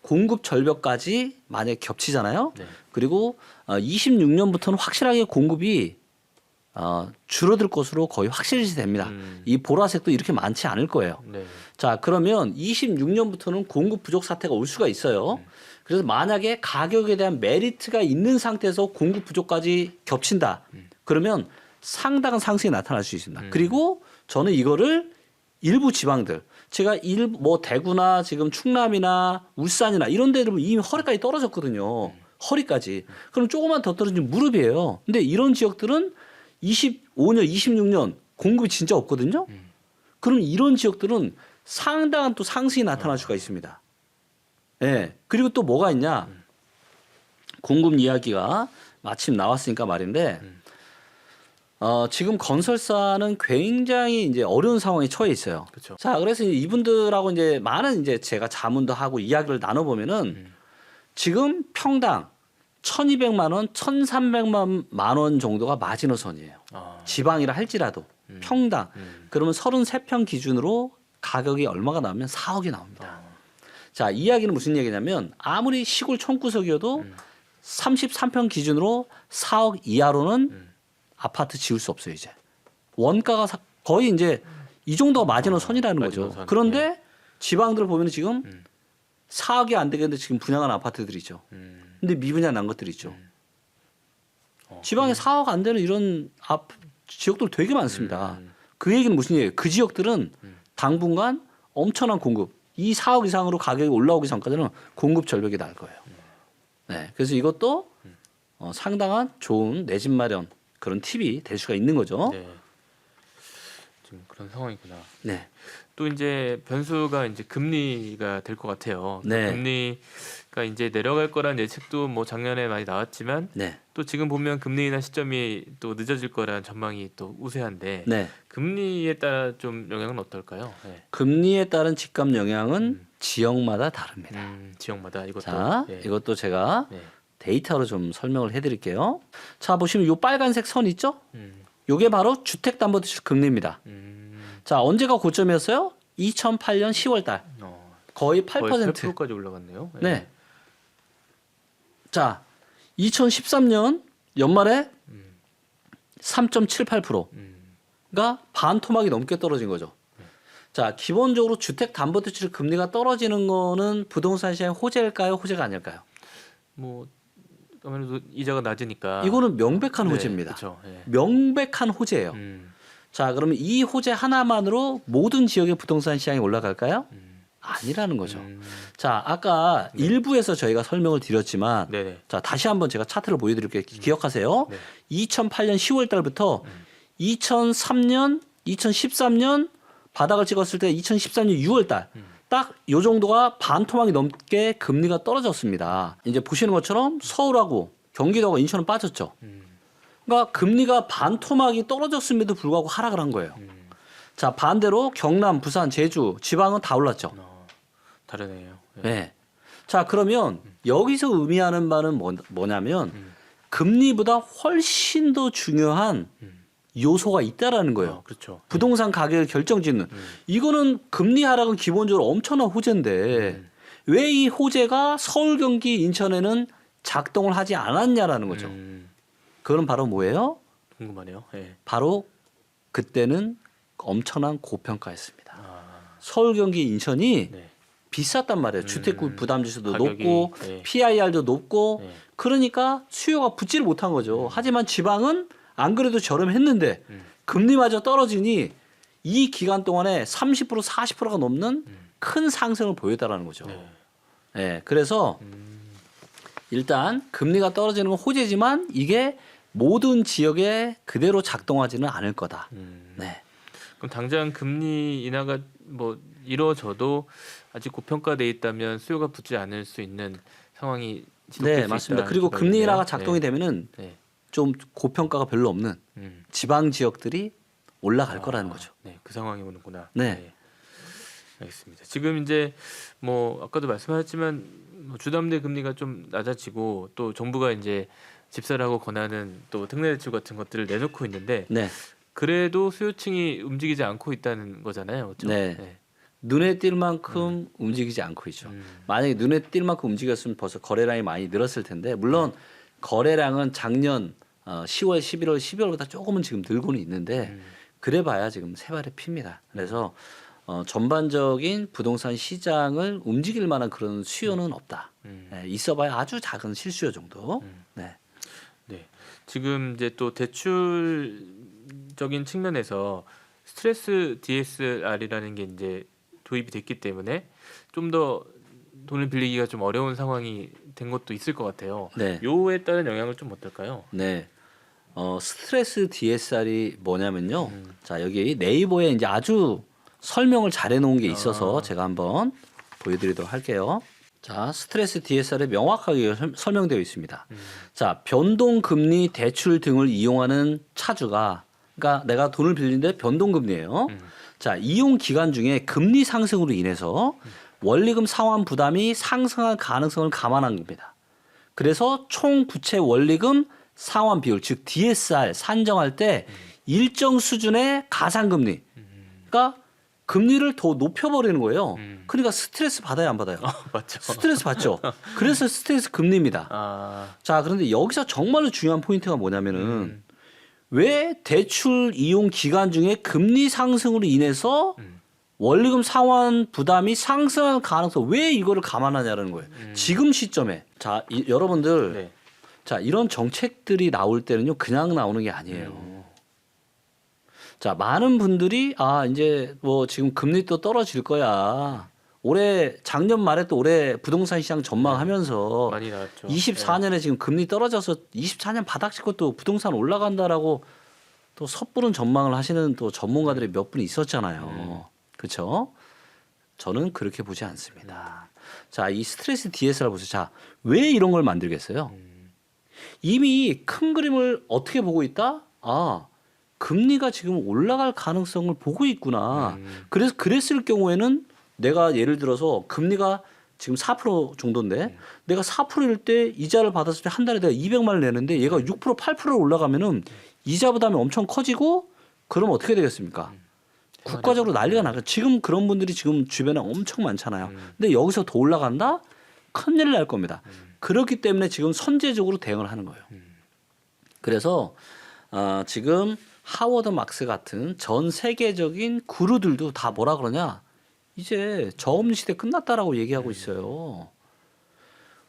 공급 절벽까지 만약에 겹치잖아요. 네. 그리고 26년부터는 확실하게 공급이 줄어들 것으로 거의 확실시 됩니다. 이 보라색도 이렇게 많지 않을 거예요. 네. 자, 그러면 26년부터는 공급 부족 사태가 올 수가 있어요. 그래서 만약에 가격에 대한 메리트가 있는 상태에서 공급 부족까지 겹친다. 그러면 상당한 상승이 나타날 수 있습니다. 그리고 저는 이거를 일부 지방들, 제가 뭐 대구나 지금 충남이나 울산이나 이런 데들 이미 허리까지 떨어졌거든요. 허리까지. 그럼 조금만 더 떨어지면 무릎이에요. 근데 이런 지역들은 25년, 26년 공급이 진짜 없거든요. 그럼 이런 지역들은 상당한 또 상승이 나타날 수가 있습니다. 예. 그리고 또 뭐가 있냐? 공급 이야기가 마침 나왔으니까 말인데, 지금 건설사는 굉장히 이제 어려운 상황에 처해 있어요. 그렇죠. 자, 그래서 이제 이분들하고 이제 많은 이제 제가 자문도 하고 이야기를 나눠보면은 지금 평당 1,200만 원, 1,300만 원 정도가 마지노선이에요. 지방이라 할지라도 평당. 그러면 33평 기준으로 가격이 얼마가 나오면 4억이 나옵니다. 자, 이 이야기는 무슨 얘기냐면 아무리 시골 촌구석이어도 33평 기준으로 4억 이하로는 아파트 지을 수 없어요, 이제. 원가가 거의 이제 이 정도가 마지노선이라는 거죠. 마지노선. 그런데 예. 지방들 보면 지금 4억이 안 되겠는데 지금 분양한 아파트들이 있죠. 근데 미분양 난 것들이 있죠. 지방에 4억 안 되는 이런 지역들 되게 많습니다. 그 얘기는 무슨 얘기예요? 그 지역들은 당분간 엄청난 공급, 이 4억 이상으로 가격이 올라오기 전까지는 공급 절벽이 날 거예요. 네, 그래서 이것도 상당한 좋은 내 집 마련 그런 팁이 될 수가 있는 거죠. 네. 지금 그런 상황이구나. 네, 또 이제 변수가 이제 금리가 될 것 같아요. 네. 금리가 이제 내려갈 거란 예측도 뭐 작년에 많이 나왔지만 네, 또 지금 보면 금리 인하 시점이 또 늦어질 거라는 전망이 또 우세한데 네. 금리에 따라 좀 영향은 어떨까요? 네. 금리에 따른 집값 영향은 지역마다 다릅니다. 지역마다 이것도 자, 예. 이것도 제가 네. 데이터로 좀 설명을 해드릴게요. 자, 보시면 이 빨간색 선 있죠? 음, 이게 바로 주택담보대출 금리입니다. 자, 언제가 고점이었어요? 2008년 10월달. 거의 8%. 거의 8%까지 올라갔네요. 예. 네. 자, 2013년 연말에 3.78%가 반토막이 넘게 떨어진 거죠. 자, 기본적으로 주택담보대출 금리가 떨어지는 거는 부동산 시장의 호재일까요? 호재가 아닐까요? 뭐 아무래도 이자가 낮으니까 이거는 명백한 네, 호재입니다. 그렇죠. 예. 명백한 호재예요. 자, 그러면 이 호재 하나만으로 모든 지역의 부동산 시장이 올라갈까요? 아니라는 거죠. 자, 아까 일부에서 저희가 설명을 드렸지만, 네네. 자, 다시 한번 제가 차트를 보여드릴게요. 기억하세요. 네. 2008년 10월 달부터 2003년, 2013년 바닥을 찍었을 때 2013년 6월 달. 딱 요 정도가 반토막이 넘게 금리가 떨어졌습니다. 이제 보시는 것처럼 서울하고 경기도하고 인천은 빠졌죠. 그러니까 금리가 반토막이 떨어졌음에도 불구하고 하락을 한 거예요. 자, 반대로 경남, 부산, 제주, 지방은 다 올랐죠. 다르네요. 예. 네. 자, 그러면 여기서 의미하는 바는 뭐냐면 금리보다 훨씬 더 중요한 요소가 있다라는 거예요. 그렇죠. 부동산 가격을 결정짓는. 이거는 금리 하락은 기본적으로 엄청난 호재인데 왜 이 호재가 서울, 경기, 인천에는 작동을 하지 않았냐라는 거죠. 그건 바로 뭐예요? 궁금하네요. 예. 바로 그때는 엄청난 고평가였습니다. 서울, 경기, 인천이 네. 비쌌단 말이에요. 주택 부담 지수도 가격이, 높고 네. PIR도 높고 네. 그러니까 수요가 붙지를 못한 거죠. 하지만 지방은 안 그래도 저렴했는데 금리마저 떨어지니 이 기간 동안에 30% 40%가 넘는 큰 상승을 보였다라는 거죠. 네. 네, 그래서 일단 금리가 떨어지는 건 호재지만 이게 모든 지역에 그대로 작동하지는 않을 거다. 네. 그럼 당장 금리 인하가 뭐 이루어져도 아직 고평가돼 있다면 수요가 붙지 않을 수 있는 상황이 지속될 네, 수 맞습니다. 있다. 그리고 금리 인하가 작동이 되면은 네. 좀 고평가가 별로 없는 지방 지역들이 올라갈 거라는 거죠. 네, 그 상황이 오는구나. 네. 알겠습니다. 지금 이제 뭐 아까도 말씀하셨지만 뭐 주담대 금리가 좀 낮아지고 또 정부가 이제 집사라고 권하는 또 특례대출 같은 것들을 내놓고 있는데 네. 그래도 수요층이 움직이지 않고 있다는 거잖아요. 그렇죠? 네. 눈에 띌 만큼 움직이지 않고 있죠. 만약에 눈에 띌 만큼 움직였으면 벌써 거래량이 많이 늘었을 텐데 물론 거래량은 작년 10월, 11월, 12월보다 조금은 지금 늘고는 있는데 그래봐야 지금 세 발의 피입니다. 그래서 전반적인 부동산 시장을 움직일 만한 그런 수요는 없다. 네, 있어봐야 아주 작은 실수요 정도. 네. 네. 지금 이제 또 대출적인 측면에서 스트레스 DSR이라는 게 이제 도입이 됐기 때문에 좀 더 돈을 빌리기가 좀 어려운 상황이 된 것도 있을 것 같아요. 네. 요에 따른 영향은 좀 어떨까요? 네. 스트레스 DSR이 뭐냐면요. 자, 여기 네이버에 이제 아주 설명을 잘해 놓은 게 있어서 제가 한번 보여드리도록 할게요. 자, 스트레스 DSR에 명확하게 설명되어 있습니다. 자, 변동금리 대출 등을 이용하는 차주가, 그러니까 내가 돈을 빌리는데 변동금리예요. 자, 이용 기간 중에 금리 상승으로 인해서 원리금 상환 부담이 상승할 가능성을 감안한 겁니다. 그래서 총 부채 원리금 상환 비율, 즉 DSR 산정할 때 일정 수준의 가상금리, 그러니까 금리를 더 높여버리는 거예요. 그러니까 스트레스 받아요, 안 받아요? 맞죠. 스트레스 받죠. 그래서 스트레스 금리입니다. 아, 자, 그런데 여기서 정말로 중요한 포인트가 뭐냐면은 왜 대출 이용 기간 중에 금리 상승으로 인해서 원리금 상환 부담이 상승할 가능성, 왜 이거를 감안하냐는 거예요. 지금 시점에. 자, 여러분들, 네. 자, 이런 정책들이 나올 때는요, 그냥 나오는 게 아니에요. 자, 많은 분들이 이제 뭐 지금 금리 또 떨어질 거야. 올해 작년 말에 또 올해 부동산 시장 전망하면서 많이 나왔죠. 24년에 지금 금리 떨어져서 24년 바닥 찍고 또 부동산 올라간다라고 또 섣부른 전망을 하시는 또 전문가들이 몇 분 있었잖아요. 그렇죠? 저는 그렇게 보지 않습니다. 자, 이 스트레스 DSR 보세요. 자, 왜 이런 걸 만들겠어요? 이미 큰 그림을 어떻게 보고 있다? 금리가 지금 올라갈 가능성을 보고 있구나. 그래서 그랬을 경우에는 내가 예를 들어서 금리가 지금 4% 정도인데 내가 4%일 때 이자를 받았을 때 한 달에 내가 200만 원 내는데 얘가 6% 8% 올라가면은 이자 부담이 엄청 커지고 그럼 어떻게 되겠습니까? 국가적으로 난리가 나죠. 지금 그런 분들이 지금 주변에 엄청 많잖아요. 근데 여기서 더 올라간다? 큰일 날 겁니다. 그렇기 때문에 지금 선제적으로 대응을 하는 거예요. 그래서 지금 하워드 막스 같은 전 세계적인 구루들도 다 뭐라 그러냐? 이제 저금리 시대 끝났다라고 얘기하고 있어요.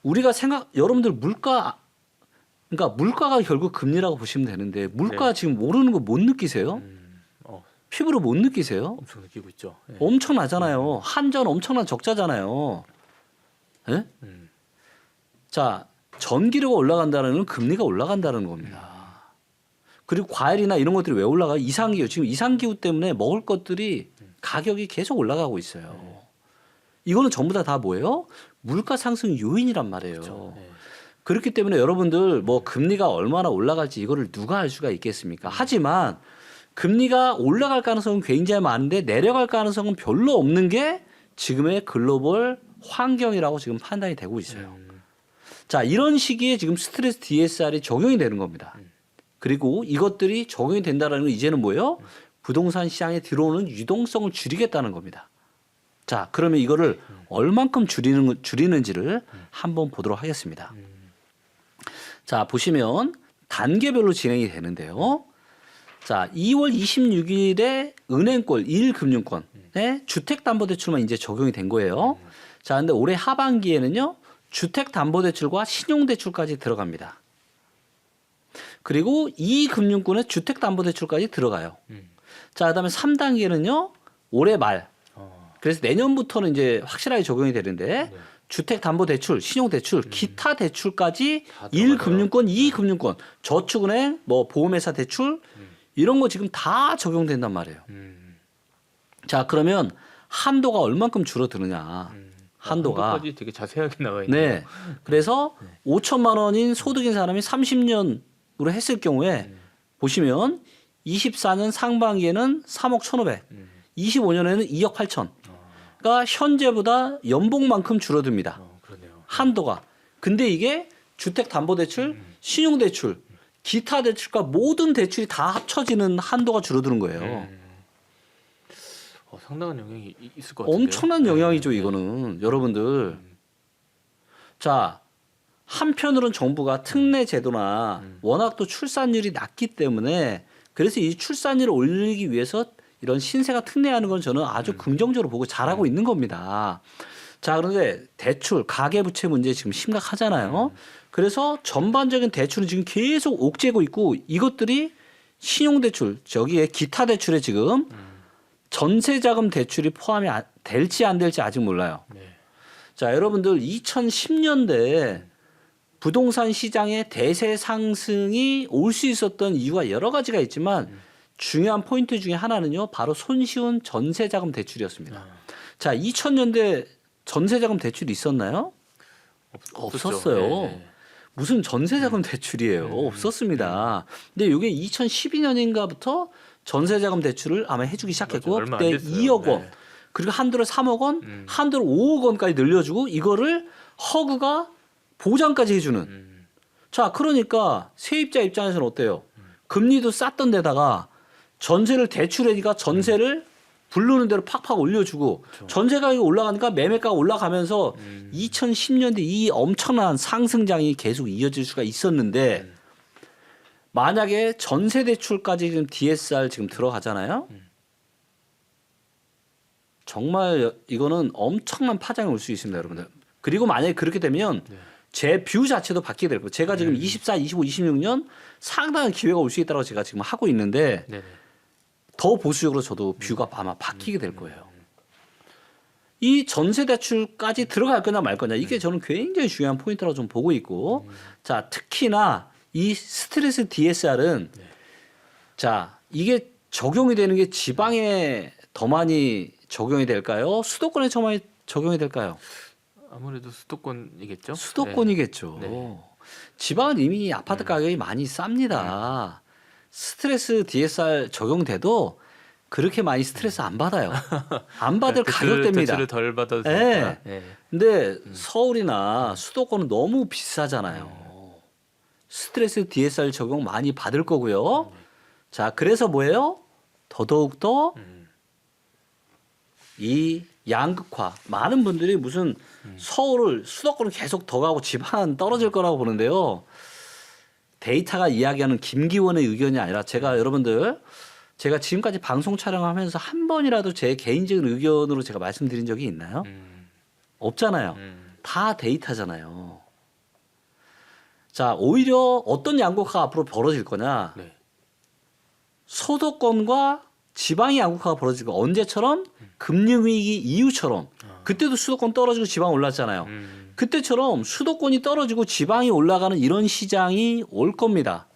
우리가 여러분들 그러니까 물가가 결국 금리라고 보시면 되는데 물가 지금 오르는 거 못 느끼세요? 피부로 못 느끼세요? 엄청 느끼고 있죠. 네. 엄청나잖아요. 한전 엄청난 적자잖아요. 예? 자, 전기료가 올라간다는 건 금리가 올라간다는 겁니다. 그리고 과일이나 이런 것들이 왜 올라가요? 이상기후. 지금 이상기후 때문에 먹을 것들이 가격이 계속 올라가고 있어요. 이거는 전부 다 뭐예요? 물가 상승 요인이란 말이에요. 그렇죠. 네. 그렇기 때문에 여러분들 뭐 금리가 얼마나 올라갈지 이거를 누가 알 수가 있겠습니까? 하지만 금리가 올라갈 가능성은 굉장히 많은데 내려갈 가능성은 별로 없는 게 지금의 글로벌 환경이라고 지금 판단이 되고 있어요. 자, 이런 시기에 지금 스트레스 DSR이 적용이 되는 겁니다. 그리고 이것들이 적용이 된다는 건 이제는 뭐예요? 부동산 시장에 들어오는 유동성을 줄이겠다는 겁니다. 자, 그러면 이거를 얼만큼 줄이는지를 한번 보도록 하겠습니다. 자, 보시면 단계별로 진행이 되는데요. 자, 2월 26일에 은행권 1금융권에 주택담보대출만 이제 적용이 된 거예요. 자, 근데 올해 하반기에는요, 주택담보대출과 신용대출까지 들어갑니다. 그리고 2금융권에 주택담보대출까지 들어가요. 자, 그다음에 3단계는요, 올해 말. 그래서 내년부터는 이제 확실하게 적용이 되는데, 주택담보대출, 신용대출, 기타 대출까지 1금융권, 2금융권, 저축은행, 뭐 보험회사 대출 이런 거 지금 다 적용된단 말이에요. 자, 그러면 한도가 얼만큼 줄어드느냐? 한도가 한도까지 되게 자세하게 나와 있네요. 네. 그래서 5천만 원인 소득인 사람이 30년으로 했을 경우에 보시면 24년 상반기에는 3억 1,500, 25년에는 2억 8천. 그러니까 현재보다 연봉만큼 줄어듭니다. 그러네요. 한도가. 근데 이게 주택담보대출, 신용대출, 기타 대출과 모든 대출이 다 합쳐지는 한도가 줄어드는 거예요. 상당한 영향이 있을 것 같아요. 엄청난 영향이죠, 이거는. 여러분들. 자, 한편으로는 정부가 특례 제도나 워낙 또 출산율이 낮기 때문에 그래서 이 출산율을 올리기 위해서 이런 신세가 특례하는 건 저는 아주 긍정적으로 보고 잘하고 있는 겁니다. 자, 그런데 대출, 가계부채 문제 지금 심각하잖아요. 그래서 전반적인 대출은 지금 계속 옥죄고 있고 이것들이 신용대출, 저기에 기타 대출에 지금 전세자금 대출이 포함이 될지 안 될지 아직 몰라요. 네. 자, 여러분들 2010년대에 부동산 시장의 대세 상승이 올 수 있었던 이유가 여러 가지가 있지만 중요한 포인트 중에 하나는요. 바로 손쉬운 전세자금 대출이었습니다. 자, 2000년대 전세자금 대출이 있었나요? 없었어요. 네. 무슨 전세자금 대출이에요? 없었습니다. 근데 이게 2012년인가부터 전세자금 대출을 아마 해주기 시작했고 맞아, 얼마 안 그때 됐어요. 2억 원 네. 그리고 한도를 3억 원, 한도를 5억 원까지 늘려주고 이거를 허그가 보장까지 해주는. 자, 그러니까 세입자 입장에서는 어때요? 금리도 쌌던 데다가 전세를 대출하니까 전세를 부르는 대로 팍팍 올려주고 전세 가격이 올라가니까 매매가가 올라가면서 2010년대 이 엄청난 상승장이 계속 이어질 수가 있었는데 만약에 전세 대출까지 지금 DSR 지금 들어가잖아요. 정말 이거는 엄청난 파장이 올 수 있습니다, 여러분들. 그리고 만약에 그렇게 되면 제 뷰 자체도 바뀌게 될 거예요. 제가 지금 24, 25, 26년 상당한 기회가 올 수 있다고 제가 지금 하고 있는데 네네. 더 보수적으로 저도 뷰가 아마 바뀌게 될 거예요. 이 전세 대출까지 들어갈 거냐 말 거냐 이게 저는 굉장히 중요한 포인트라고 좀 보고 있고 자 특히나 이 스트레스 DSR은 자 이게 적용이 되는 게 지방에 더 많이 적용이 될까요? 수도권에 더 많이 적용이 될까요? 아무래도 수도권이겠죠. 수도권이겠죠. 네. 지방은 이미 아파트 가격이 많이 쌉니다. 스트레스 DSR 적용돼도 그렇게 많이 스트레스 안 받아요. 안 받을 가격대입니다. 대출을 덜 받아도 네. 되니까. 네. 근데 서울이나 수도권은 너무 비싸잖아요. 스트레스 DSR 적용 많이 받을 거고요. 자, 그래서 뭐예요? 더더욱 더 이 양극화. 많은 분들이 무슨 서울을 수도권을 계속 더 가고 지방은 떨어질 거라고 보는데요. 데이터가 이야기하는 김기원의 의견이 아니라 제가 여러분들 제가 지금까지 방송 촬영하면서 한 번이라도 제 개인적인 의견으로 제가 말씀드린 적이 있나요? 없잖아요. 다 데이터잖아요. 자, 오히려 어떤 양극화가 앞으로 벌어질 거냐? 네. 수도권과 지방의 양극화가 벌어질 거 언제처럼 금융위기 이후처럼 그때도 수도권 떨어지고 지방 올랐잖아요. 그때처럼 수도권이 떨어지고 지방이 올라가는 이런 시장이 올 겁니다.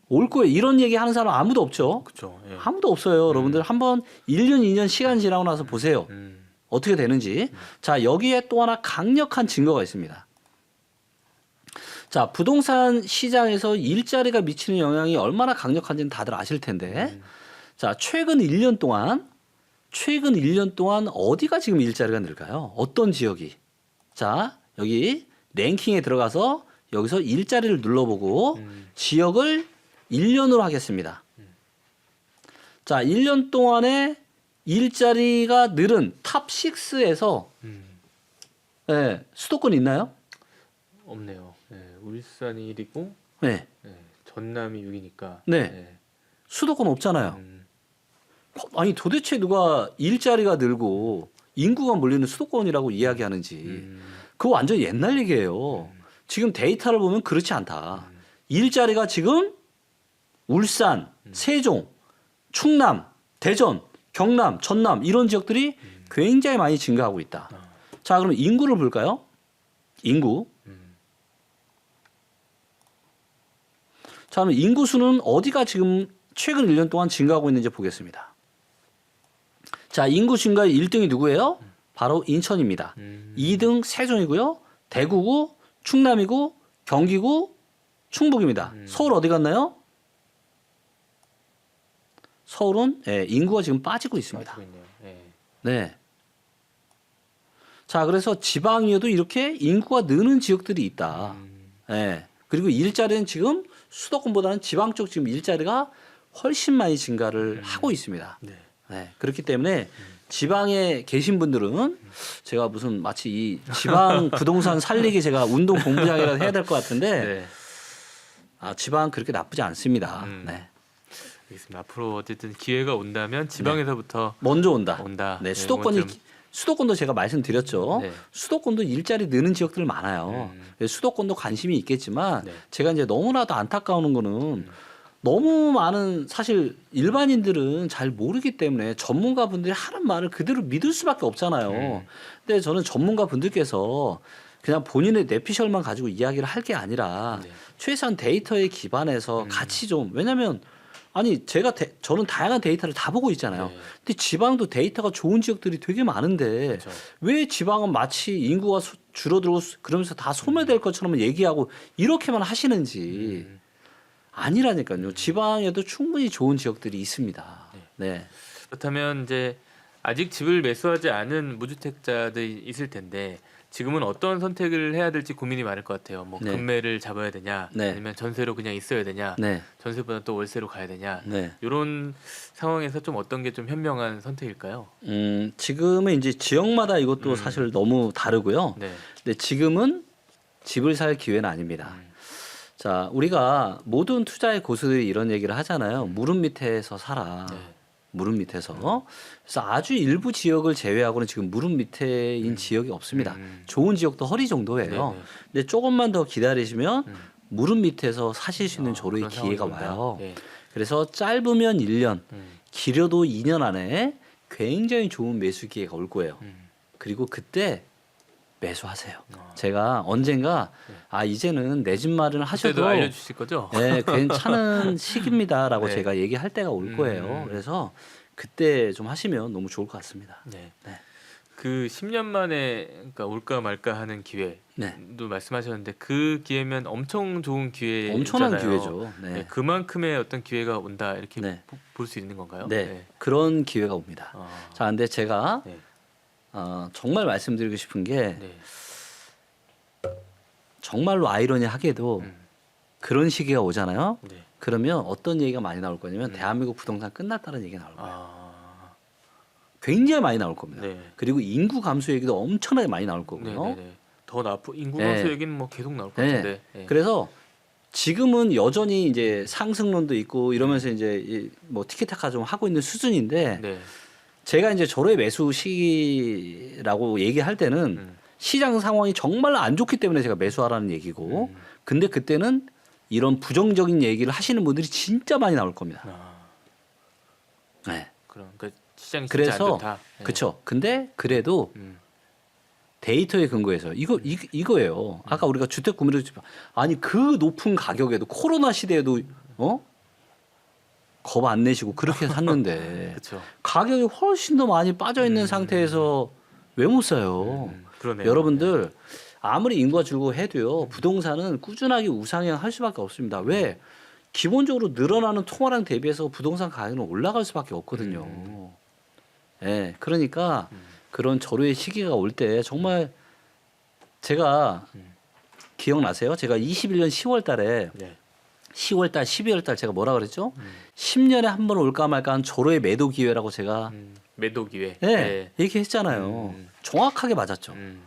올 거예요. 이런 얘기 하는 사람 아무도 없죠. 그렇죠. 예. 아무도 없어요. 여러분들 한번 1년, 2년 시간 지나고 나서 보세요. 어떻게 되는지. 자, 여기에 또 하나 강력한 증거가 있습니다. 자, 부동산 시장에서 일자리가 미치는 영향이 얼마나 강력한지는 다들 아실 텐데. 자, 최근 1년 동안 어디가 지금 일자리가 늘까요? 어떤 지역이? 자, 여기 랭킹에 들어가서 여기서 일자리를 눌러보고 지역을 1년으로 하겠습니다. 자, 1년 동안에 일자리가 늘은 탑 6에서 네, 수도권 있나요? 없네요. 네. 울산이 1위고 네. 전남이 6위니까. 네. 수도권 없잖아요. 아니 도대체 누가 일자리가 늘고 인구가 몰리는 수도권이라고 이야기하는지 그거 완전 옛날 얘기예요. 지금 데이터를 보면 그렇지 않다. 일자리가 지금 울산, 세종, 충남, 대전, 경남, 전남 이런 지역들이 굉장히 많이 증가하고 있다. 자, 그럼 인구를 볼까요? 인구. 자, 그럼 인구 수는 어디가 지금 최근 1년 동안 증가하고 있는지 보겠습니다. 자, 인구 증가의 1등이 누구예요? 바로 인천입니다. 2등 세종이고요. 대구고, 충남이고, 경기고, 충북입니다. 서울 어디 갔나요? 서울은 인구가 지금 빠지고 있습니다. 빠지고 있네요. 예. 네. 자, 그래서 지방이어도 이렇게 인구가 느는 지역들이 있다. 네. 그리고 일자리는 지금 수도권보다는 지방 쪽 지금 일자리가 훨씬 많이 증가를 하고 있습니다. 네. 네. 그렇기 때문에 지방에 계신 분들은 제가 무슨 마치 이 지방 부동산 살리기 제가 운동 본부장이라도 해야 될 것 같은데 네. 아, 지방 그렇게 나쁘지 않습니다. 네. 알겠습니다. 앞으로 어쨌든 기회가 온다면 지방에서부터 먼저 온다. 네, 수도권이 이건 좀- 수도권도 제가 말씀드렸죠. 네. 수도권도 일자리 느는 지역들 많아요. 수도권도 관심이 있겠지만 네. 제가 이제 너무나도 안타까운 거는 너무 많은 사실 일반인들은 잘 모르기 때문에 전문가분들이 하는 말을 그대로 믿을 수밖에 없잖아요. 근데 저는 전문가분들께서 그냥 본인의 내피셜만 가지고 이야기를 할 게 아니라 네. 최소한 데이터에 기반해서 같이 좀 왜냐하면 아니 저는 다양한 데이터를 다 보고 있잖아요. 네. 근데 지방도 데이터가 좋은 지역들이 되게 많은데 그렇죠. 왜 지방은 마치 인구가 줄어들고 그러면서 다 소멸될 것처럼 얘기하고 이렇게만 하시는지 아니라니까요. 지방에도 충분히 좋은 지역들이 있습니다. 네. 그렇다면 이제 아직 집을 매수하지 않은 무주택자들이 있을 텐데 지금은 어떤 선택을 해야 될지 고민이 많을 것 같아요. 뭐 네. 금매를 잡아야 되냐, 네. 아니면 전세로 그냥 있어야 되냐, 네. 전세보다 또 월세로 가야 되냐. 네. 이런 상황에서 좀 어떤 게 좀 현명한 선택일까요? 지금은 이제 지역마다 이것도 사실 너무 다르고요. 네. 근데 지금은 집을 살 기회는 아닙니다. 자, 우리가 모든 투자의 고수들이 이런 얘기를 하잖아요. 무릎 밑에서 살아. 네. 무릎 밑에서. 그래서 아주 일부 지역을 제외하고는 지금 무릎 밑에인 지역이 없습니다. 좋은 지역도 허리 정도예요. 네네. 근데 조금만 더 기다리시면 무릎 밑에서 사실 수 있는 조로의 그런 상황이 기회가 온다. 와요. 네. 그래서 짧으면 1년, 음. 길어도 2년 안에 굉장히 좋은 매수 기회가 올 거예요. 음. 그리고 그때 매수하세요. 제가 언젠가 이제는 내 집 마련을 그때도 하셔도 알려주실 거죠? 네, 괜찮은 시기입니다라고 네. 제가 얘기할 때가 올 거예요. 그래서 그때 좀 하시면 너무 좋을 것 같습니다. 네. 네. 그 10년 만에 그러니까 올까 말까 하는 기회도 네. 말씀하셨는데 그 기회면 엄청 좋은 기회잖아요. 엄청난 기회죠. 네, 네. 그만큼의 어떤 기회가 온다 이렇게 네. 볼 수 있는 건가요? 네. 그런 기회가 옵니다. 아, 자, 근데 제가 네. 정말 말씀드리고 싶은 게 네. 정말로 아이러니하게도 음. 그런 시기가 오잖아요. 네. 그러면 어떤 얘기가 많이 나올 거냐면 대한민국 부동산 끝났다는 얘기가 나올 거예요. 아, 굉장히 많이 나올 겁니다. 네. 그리고 인구 감소 얘기도 엄청나게 많이 나올 네, 거고요. 네, 네. 더 나쁘 인구 네. 감소 얘기는 뭐 계속 나올 것 네. 같은데. 네. 그래서 지금은 여전히 이제 상승론도 있고 이러면서 이제 뭐 티키타카 좀 하고 있는 수준인데 네. 제가 이제 절호의 매수 시기라고 얘기할 때는 시장 상황이 정말 안 좋기 때문에 제가 매수하라는 얘기고 근데 그때는 이런 부정적인 얘기를 하시는 분들이 진짜 많이 나올 겁니다. 아, 네. 그럼 그 시장이 진짜 안 그래서 좋다. 네. 그렇죠. 근데 그래도 음. 데이터에 근거해서 이거예요. 아까 우리가 주택 구매를 아니 그 높은 가격에도 코로나 시대에도 겁 안 내시고 그렇게 샀는데 그렇죠. 가격이 훨씬 더 많이 빠져 있는 상태에서 왜 못 사요? 그러네요. 여러분들 아무리 인구가 줄고 해도요 부동산은 꾸준하게 우상향 할 수밖에 없습니다. 왜? 기본적으로 늘어나는 통화량 대비해서 부동산 가격은 올라갈 수밖에 없거든요. 예, 그러니까 그런 절호의 시기가 올 때 정말 제가 기억나세요? 제가 21년 10월 달에 네. 10월 달, 12월 달 제가 뭐라 그랬죠? 10년에 한 번 올까 말까 한 절호의 매도 기회라고 제가 매도 기회. 네, 얘기했잖아요. 정확하게 맞았죠. 음.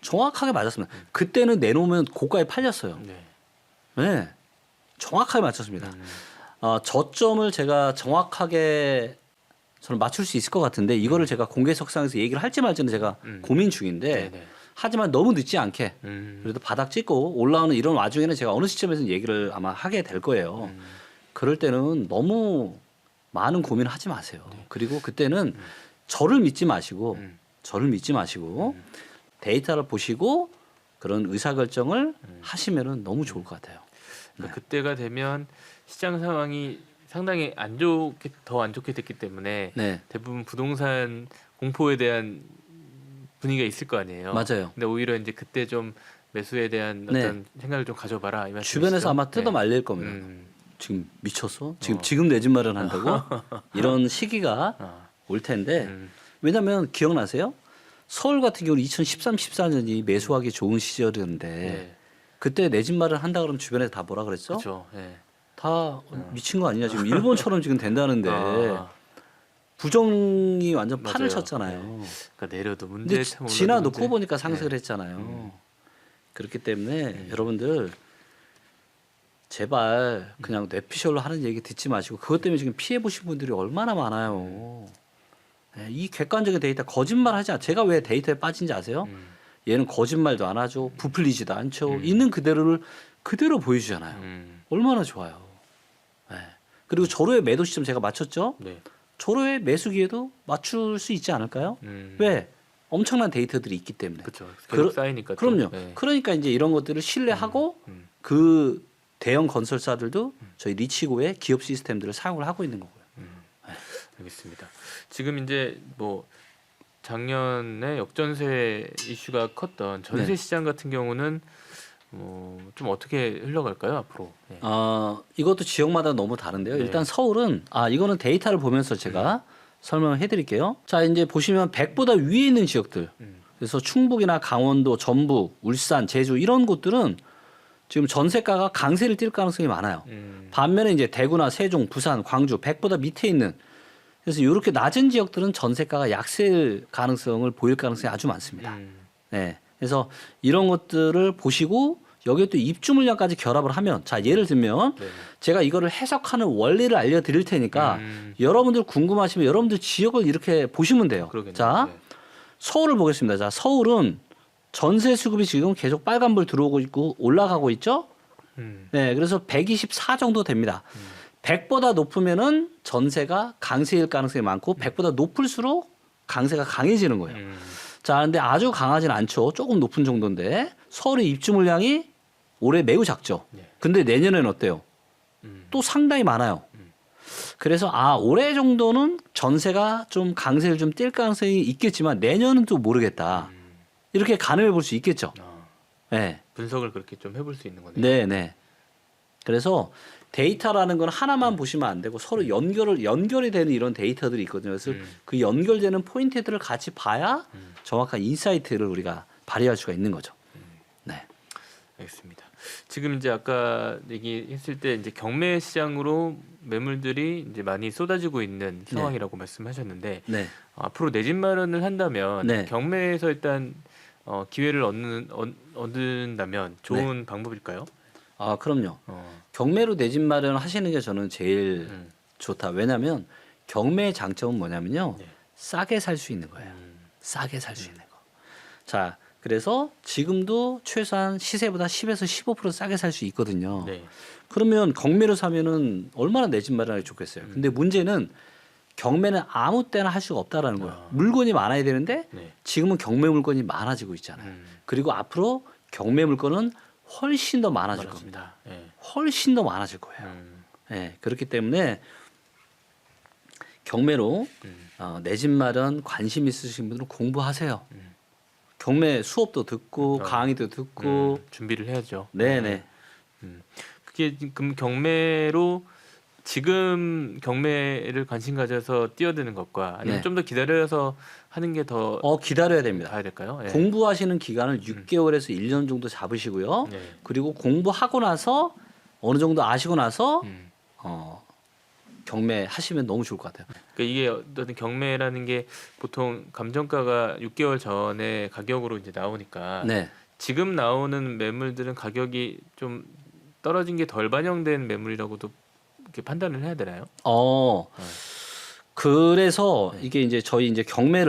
정확하게 맞았습니다. 그때는 내놓으면 고가에 팔렸어요. 네. 네, 정확하게 맞췄습니다. 저점을 제가 정확하게 저는 맞출 수 있을 것 같은데 이거를 제가 공개석상에서 얘기를 할지 말지는 제가 고민 중인데 네네. 하지만 너무 늦지 않게 그래도 바닥 찍고 올라오는 이런 와중에는 제가 어느 시점에서 얘기를 아마 하게 될 거예요. 그럴 때는 너무 많은 고민을 하지 마세요. 그리고 그때는 저를 믿지 마시고 데이터를 보시고 그런 의사결정을 하시면은 너무 좋을 것 같아요. 그러니까 그때가 되면 시장 상황이 상당히 더 안 좋게 됐기 때문에 네, 대부분 부동산 공포에 대한 분위기가 있을 거 아니에요. 맞아요. 근데 오히려 이제 그때 좀 매수에 대한 네. 어떤 생각을 좀 가져봐라 이 말씀이시죠? 주변에서 아마 뜯어 네. 말릴 겁니다. 음. 지금 미쳤어? 지금 내 집 마련한다고? 이런 시기가 아. 올 텐데 음. 왜냐하면 기억나세요? 서울 같은 경우는 2013, 14년이 매수하기 좋은 시절이었는데 네. 그때 내 집 마련 한다 그러면 주변에서 다 뭐라 그랬어? 그렇죠. 네. 다 미친 거 아니냐 지금 일본처럼 지금 된다는데 아. 부정이 완전 팔을 맞아요. 쳤잖아요. 그러니까 내려도 근데 문제 참 지나 올라도 놓고 문제. 보니까 상승을 했잖아요. 그렇기 때문에 여러분들 제발 그냥 뇌피셜로 하는 얘기 듣지 마시고 그것 때문에 지금 피해 보신 분들이 얼마나 많아요. 네, 이 객관적인 데이터 거짓말 하지 않. 제가 왜 데이터에 빠진지 아세요? 얘는 거짓말도 안 하죠. 부풀리지도 않죠. 있는 그대로를 그대로 보여주잖아요. 얼마나 좋아요. 네. 그리고 절호의 매도 시점 제가 맞췄죠. 네. 절호의 매수 기회도 맞출 수 있지 않을까요? 음. 왜? 엄청난 데이터들이 있기 때문에. 그렇죠. 계속 그러- 쌓이니까. 또. 그럼요. 네. 그러니까 이제 이런 것들을 신뢰하고 음. 그 대형 건설사들도 저희 리치고의 기업 시스템들을 사용을 하고 있는 거고요. 알겠습니다. 지금 이제 뭐 작년에 역전세 이슈가 컸던 전세 네. 시장 같은 경우는 좀 어떻게 흘러갈까요 앞으로? 네. 이것도 지역마다 너무 다른데요. 네. 일단 서울은 이거는 데이터를 보면서 제가 설명을 해드릴게요. 자, 이제 보시면 100보다 위에 있는 지역들. 그래서 충북이나 강원도, 전북, 울산, 제주 이런 곳들은 지금 전세가가 강세를 띌 가능성이 많아요. 반면에 이제 대구나 세종, 부산, 광주 100보다 밑에 있는 그래서 이렇게 낮은 지역들은 전세가가 약세일 가능성을 보일 가능성이 아주 많습니다. 네. 그래서 이런 것들을 보시고 여기에 또 입주 물량까지 결합을 하면 자 예를 들면 네. 제가 이거를 해석하는 원리를 알려드릴 테니까 여러분들 궁금하시면 여러분들 지역을 이렇게 보시면 돼요. 그러겠네요. 자 네. 서울을 보겠습니다. 자 서울은 전세 수급이 지금 계속 빨간불 들어오고 있고 올라가고 있죠. 네, 그래서 124 정도 됩니다. 100보다 높으면은 전세가 강세일 가능성이 많고 100보다 높을수록 강세가 강해지는 거예요. 자, 근데 아주 강하진 않죠. 조금 높은 정도인데 서울의 입주 물량이 올해 매우 작죠. 네. 근데 내년에는 어때요? 또 상당히 많아요. 그래서 올해 정도는 전세가 좀 강세를 좀 띌 가능성이 있겠지만 내년은 또 모르겠다. 이렇게 가늠해 볼 수 있겠죠. 네. 분석을 그렇게 좀 해볼 수 있는 거네요. 네, 네. 그래서 데이터라는 건 하나만 보시면 안 되고 서로 연결이 되는 이런 데이터들이 있거든요. 그래서 그 연결되는 포인트들을 같이 봐야 정확한 인사이트를 우리가 발휘할 수가 있는 거죠. 네. 알겠습니다. 지금 이제 아까 얘기했을 때 이제 경매 시장으로 매물들이 이제 많이 쏟아지고 있는 상황이라고 말씀하셨는데 네. 앞으로 내 집 마련을 한다면 네. 경매에서 일단 기회를 얻는다면 좋은 방법일까요? 그럼요. 경매로 내 집 마련 하시는 게 저는 제일 좋다. 왜냐하면 경매의 장점은 뭐냐면요. 네. 싸게 살 수 있는 거예요. 싸게 살 수 있는 거. 자, 그래서 지금도 최소한 시세보다 10에서 15% 싸게 살 수 있거든요. 네. 그러면 경매로 사면은 얼마나 내 집 마련하기 좋겠어요. 근데 문제는 경매는 아무 때나 할 수가 없다라는 거예요. 물건이 많아야 되는데 네. 지금은 경매 물건이 많아지고 있잖아요. 그리고 앞으로 경매 물건은 훨씬 더 많아질 겁니다. 네. 훨씬 더 많아질 거예요. 네, 그렇기 때문에 경매로 내 집 마련 관심 있으신 분들은 공부하세요. 경매 수업도 듣고 강의도 듣고 준비를 해야죠. 네네. 그게 지금 경매로 지금 경매를 관심 가져서 뛰어드는 것과 아니면 네. 좀 더 기다려서 하는 게 더 기다려야 됩니다. 봐야 될까요? 예. 공부하시는 기간을 6개월에서 1년 정도 잡으시고요. 네. 그리고 공부하고 나서 어느 정도 아시고 나서 경매 하시면 너무 좋을 것 같아요. 그러니까 이게 어떤 경매라는 게 보통 감정가가 6개월 전에 가격으로 이제 나오니까 네. 지금 나오는 매물들은 가격이 좀 떨어진 게 덜 반영된 매물이라고도 이렇게 판단을 해야 되나요? 그래서 이게 이제 저희 이제 경매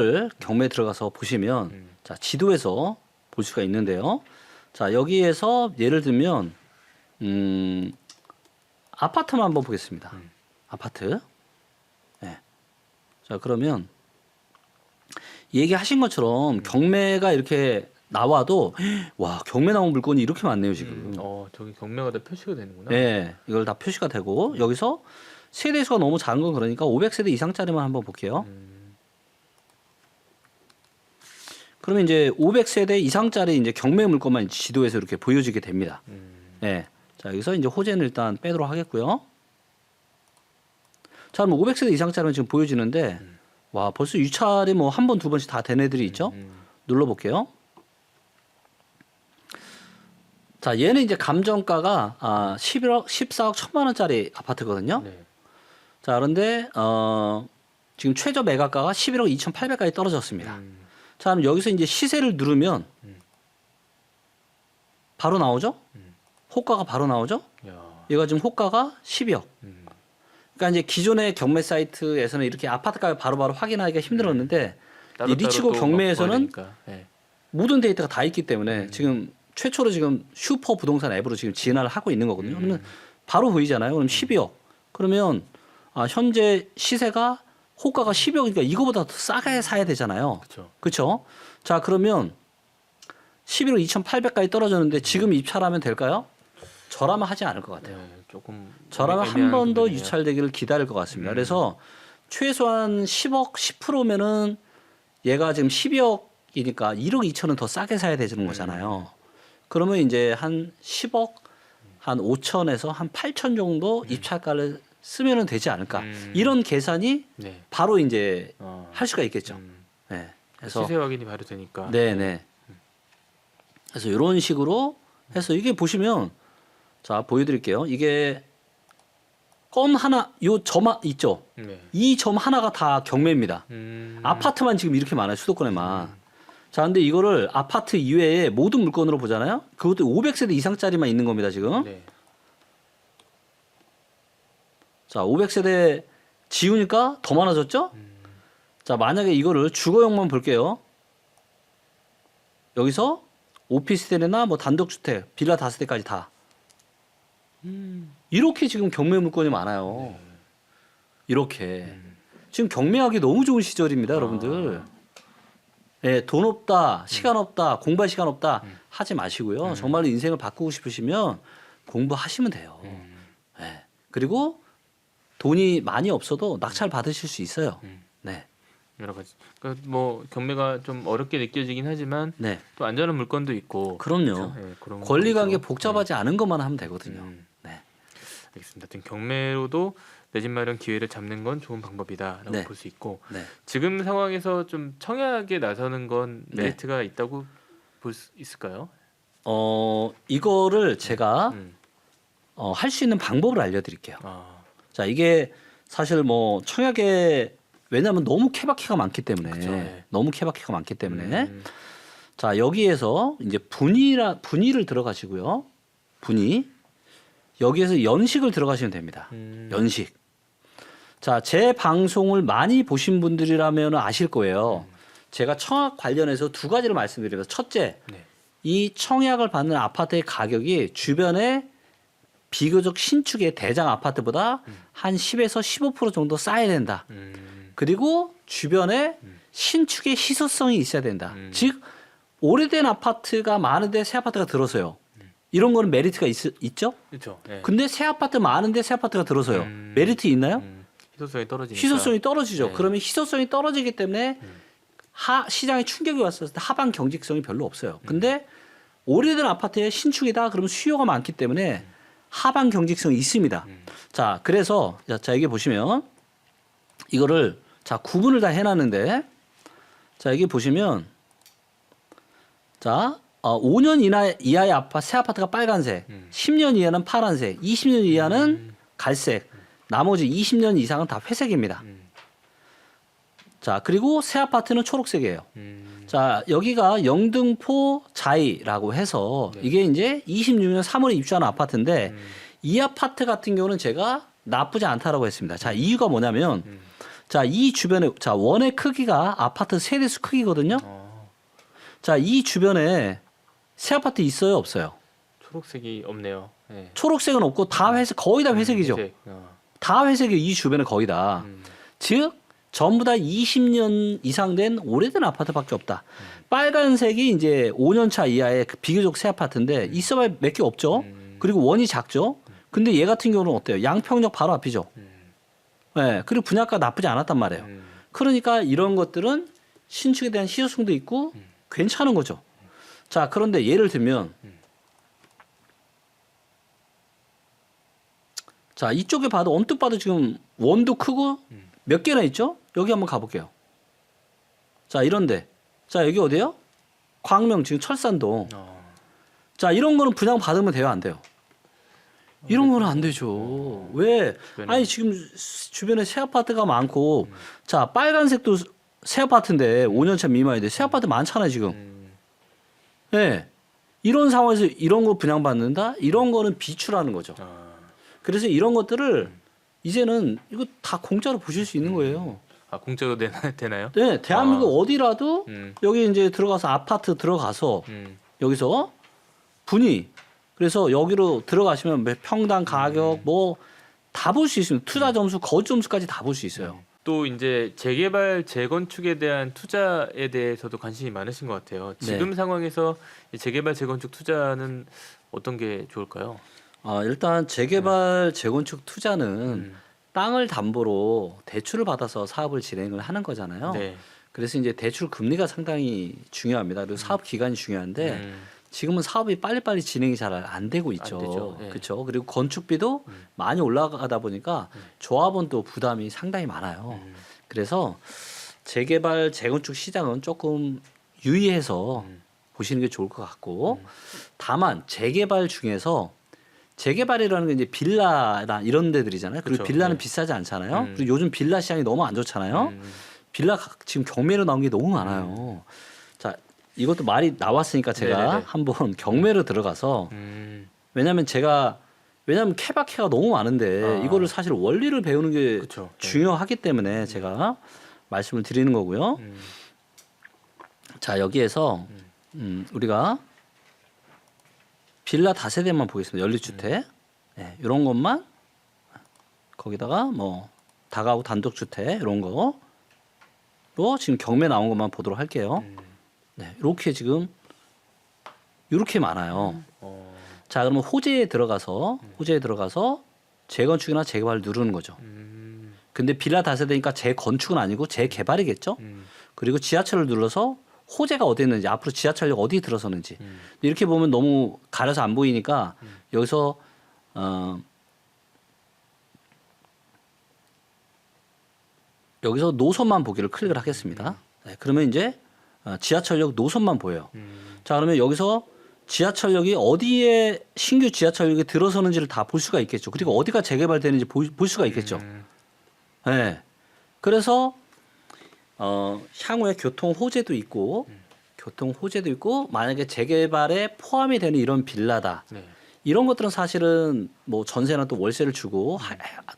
들어가서 보시면 자, 지도에서 볼 수가 있는데요. 자, 여기에서 예를 들면 아파트만 한번 보겠습니다. 아파트. 네. 자, 그러면 얘기하신 것처럼 경매가 이렇게 나와도 와, 경매 나온 물건이 이렇게 많네요, 지금. 저기 경매가 다 표시가 되는구나. 네. 이걸 다 표시가 되고 여기서 세대 수가 너무 작은 건 그러니까 500세대 이상짜리만 한번 볼게요. 그러면 이제 500세대 이상짜리 이제 경매 물건만 지도에서 이렇게 보여지게 됩니다. 네. 자, 여기서 이제 호재는 일단 빼도록 하겠고요. 자, 그럼 500세대 이상짜리는 지금 보여지는데 와, 벌써 유찰이 뭐 한 번, 두 번씩 다 된 애들이 있죠? 눌러볼게요. 자, 얘는 이제 감정가가 14억 1,000만 원짜리 아파트거든요. 네. 자, 그런데 지금 최저 매각가가 11억 2,800까지 떨어졌습니다. 자, 그럼 여기서 이제 시세를 누르면 바로 나오죠? 호가가 바로 나오죠? 야. 얘가 지금 호가가 12억. 그러니까 이제 기존의 경매 사이트에서는 이렇게 아파트 가격 바로바로 확인하기가 힘들었는데 이 리치고 경매에서는 네. 모든 데이터가 다 있기 때문에 지금 최초로 지금 슈퍼 부동산 앱으로 지금 진화를 하고 있는 거거든요. 그러면 바로 보이잖아요. 그럼 12억. 그러면 현재 시세가 호가가 12억이니까 이거보다 더 싸게 사야 되잖아요. 그렇죠? 자, 그러면 11억 2,800까지 떨어졌는데 지금 입찰하면 될까요? 저라면 하지 않을 것 같아요. 네, 조금 저라면 한 애매한 번 더 부분이네요. 유찰되기를 기다릴 것 같습니다. 그래서 최소한 10억 10%면은 얘가 지금 12억이니까 1억 2천은 더 싸게 사야 되는 거잖아요. 그러면 이제 한 10억 한 5천에서 한 8천 정도 입찰가를 쓰면은 되지 않을까. 이런 계산이 네. 바로 이제 어, 할 수가 있겠죠. 음, 네. 그래서 시세 확인이 바로 되니까. 네네. 그래서 이런 식으로 해서 이게 보시면 자 보여드릴게요. 이게 건 하나 요 점 있죠. 네. 이 점 하나가 다 경매입니다. 아파트만 지금 이렇게 많아요. 수도권에만. 자 근데 이거를 아파트 이외에 모든 물건으로 보잖아요. 그것도 500세대 이상짜리만 있는 겁니다. 지금. 네. 자 500세대 지우니까 더 많아졌죠. 자 만약에 이거를 주거용만 볼게요. 여기서 오피스텔이나 뭐 단독주택, 빌라 5대까지 다 이렇게 지금 경매 물건이 많아요. 이렇게 지금 경매하기 너무 좋은 시절입니다, 여러분들. 예, 돈 없다, 시간 없다, 공부할 시간 없다 하지 마시고요. 정말로 인생을 바꾸고 싶으시면 공부하시면 돼요. 예. 그리고 돈이 많이 없어도 낙찰 받으실 수 있어요. 네, 여러 가지. 그러니까 뭐 경매가 좀 어렵게 느껴지긴 하지만 네, 또 안전한 물건도 있고. 그럼요. 네, 그런 권리관계 것도 복잡하지 않은 것만 하면 되거든요. 네, 알겠습니다. 하여튼 경매로도 내 집 마련 기회를 잡는 건 좋은 방법이다라고 네. 볼 수 있고 네. 지금 상황에서 좀 청약에 나서는 건 네. 메리트가 있다고 볼 수 있을까요? 이거를 제가 음. 할 수 있는 방법을 알려드릴게요. 아, 자, 이게 사실 뭐 청약에 왜냐하면 너무 케바케가 많기 때문에 그쵸, 네. 너무 케바케가 많기 때문에 음. 자 여기에서 이제 분위를 들어가시고요. 분위 여기에서 연식을 들어가시면 됩니다. 연식. 자, 제 방송을 많이 보신 분들이라면 아실 거예요. 제가 청약 관련해서 두 가지를 말씀드립니다. 첫째, 네. 이 청약을 받는 아파트의 가격이 주변에 비교적 신축의 대장 아파트보다 한 10에서 15% 정도 쌓여야 된다. 그리고 주변에 신축의 희소성이 있어야 된다. 즉 오래된 아파트가 많은데 새 아파트가 들어서요. 이런 거는 메리트가 있죠? 그렇죠. 네. 근데 새 아파트 많은데 새 아파트가 들어서요. 메리트 있나요? 희소성이 떨어지니까. 희소성이 떨어지죠. 네. 그러면 희소성이 떨어지기 때문에 시장에 충격이 왔을 때 하방 경직성이 별로 없어요. 근데 오래된 아파트에 신축이다 그러면 수요가 많기 때문에 하방 경직성이 있습니다. 자, 그래서 자 여기 보시면 이거를 자 구분을 다 해놨는데 자 여기 보시면 자 5년 이하의 새 아파트가 빨간색, 10년 이하는 파란색, 20년 이하는 갈색, 나머지 20년 이상은 다 회색입니다. 자, 그리고 새 아파트는 초록색이에요. 자, 여기가 영등포 자이라고 해서 네. 이게 이제 26년 3월에 입주한 아파트인데 이 아파트 같은 경우는 제가 나쁘지 않다라고 했습니다. 자, 이유가 뭐냐면 자, 이 주변에 자, 원의 크기가 아파트 세대수 크기거든요. 자, 이 주변에 새 아파트 있어요, 없어요? 초록색이 없네요. 네. 초록색은 없고 다 회색, 거의 다 회색이죠. 회색. 다 회색이에요. 이 주변에 거의 다. 즉 전부 다 20년 이상 된 오래된 아파트밖에 없다. 빨간색이 이제 5년 차 이하의 그 비교적 새 아파트인데 있어봐야 몇 개 없죠. 그리고 원이 작죠. 근데 얘 같은 경우는 어때요? 양평역 바로 앞이죠. 네, 그리고 분양가 나쁘지 않았단 말이에요. 그러니까 이런 것들은 신축에 대한 희소성도 있고 괜찮은 거죠. 자, 그런데 예를 들면 자, 이쪽에 봐도 언뜻 봐도 지금 원도 크고 몇 개나 있죠? 여기 한번 가볼게요. 자, 이런데 자, 여기 어디예요? 광명 지금 철산동. 자, 이런 거는 분양 받으면 돼요, 안 돼요? 이런 거는 안 되죠. 왜? 아니 지금 주변에 새 아파트가 많고 자, 빨간색도 새 아파트인데 5년차 미만인데 새 아파트 많잖아요, 지금. 네. 이런 상황에서 이런 거 분양받는다? 이런 거는 비추라는 거죠. 그래서 이런 것들을 이제는 이거 다 공짜로 보실 수 있는 거예요. 아, 공짜로 되나요? 네, 대한민국 어디라도 여기 이제 들어가서 아파트 들어가서 여기서 분위 그래서 여기로 들어가시면 몇 평당 가격 뭐 다 볼 수 있습니다. 투자 점수, 거주 점수까지 다 볼 수 있어요. 또 이제 재개발, 재건축에 대한 투자에 대해서도 관심이 많으신 것 같아요. 지금 상황에서 재개발, 재건축 투자는 어떤 게 좋을까요? 일단 재개발 재건축 투자는 음. 땅을 담보로 대출을 받아서 사업을 진행을 하는 거잖아요. 네. 그래서 이제 대출 금리가 상당히 중요합니다. 그리고 사업 기간이 중요한데 음. 지금은 사업이 빨리빨리 진행이 잘 안 되고 있죠. 되죠. 예. 그렇죠. 그리고 건축비도 많이 올라가다 보니까 조합원 또 부담이 상당히 많아요. 그래서 재개발 재건축 시장은 조금 유의해서 보시는 게 좋을 것 같고 다만 재개발 중에서 재개발이라는 게 이제 빌라나 이런 데들이잖아요. 그리고 그쵸. 빌라는 네. 비싸지 않잖아요. 그리고 요즘 빌라 시장이 너무 안 좋잖아요. 빌라 지금 경매로 나온 게 너무 많아요. 자, 이것도 말이 나왔으니까 제가 네네네. 한번 경매로 들어가서 음. 왜냐면 케바케가 너무 많은데 이거를 사실 원리를 배우는 게 그쵸. 네. 중요하기 때문에 제가 말씀을 드리는 거고요. 자, 여기에서 우리가 빌라 다세대만 보겠습니다. 연립주택. 네, 이런 것만 거기다가 뭐 다가구 단독주택 이런 거로 지금 경매 나온 것만 보도록 할게요. 네, 이렇게 지금 이렇게 많아요. 자, 그러면 호재에 들어가서 재건축이나 재개발을 누르는 거죠. 근데 빌라 다세대니까 재건축은 아니고 재개발이겠죠. 그리고 지하철을 눌러서 호재가 어디 있는지 앞으로 지하철역 어디 들어서는지 이렇게 보면 너무 가려서 안 보이니까 여기서 노선만 보기를 클릭을 하겠습니다. 네, 그러면 이제 지하철역 노선만 보여요. 자, 그러면 여기서 지하철역이 어디에 신규 지하철역이 들어서는지를 다 볼 수가 있겠죠. 그리고 어디가 재개발되는지 볼 수가 있겠죠. 네. 그래서 향후에 교통 호재도 있고 만약에 재개발에 포함이 되는 이런 빌라다. 네. 이런 것들은 사실은 뭐 전세나 또 월세를 주고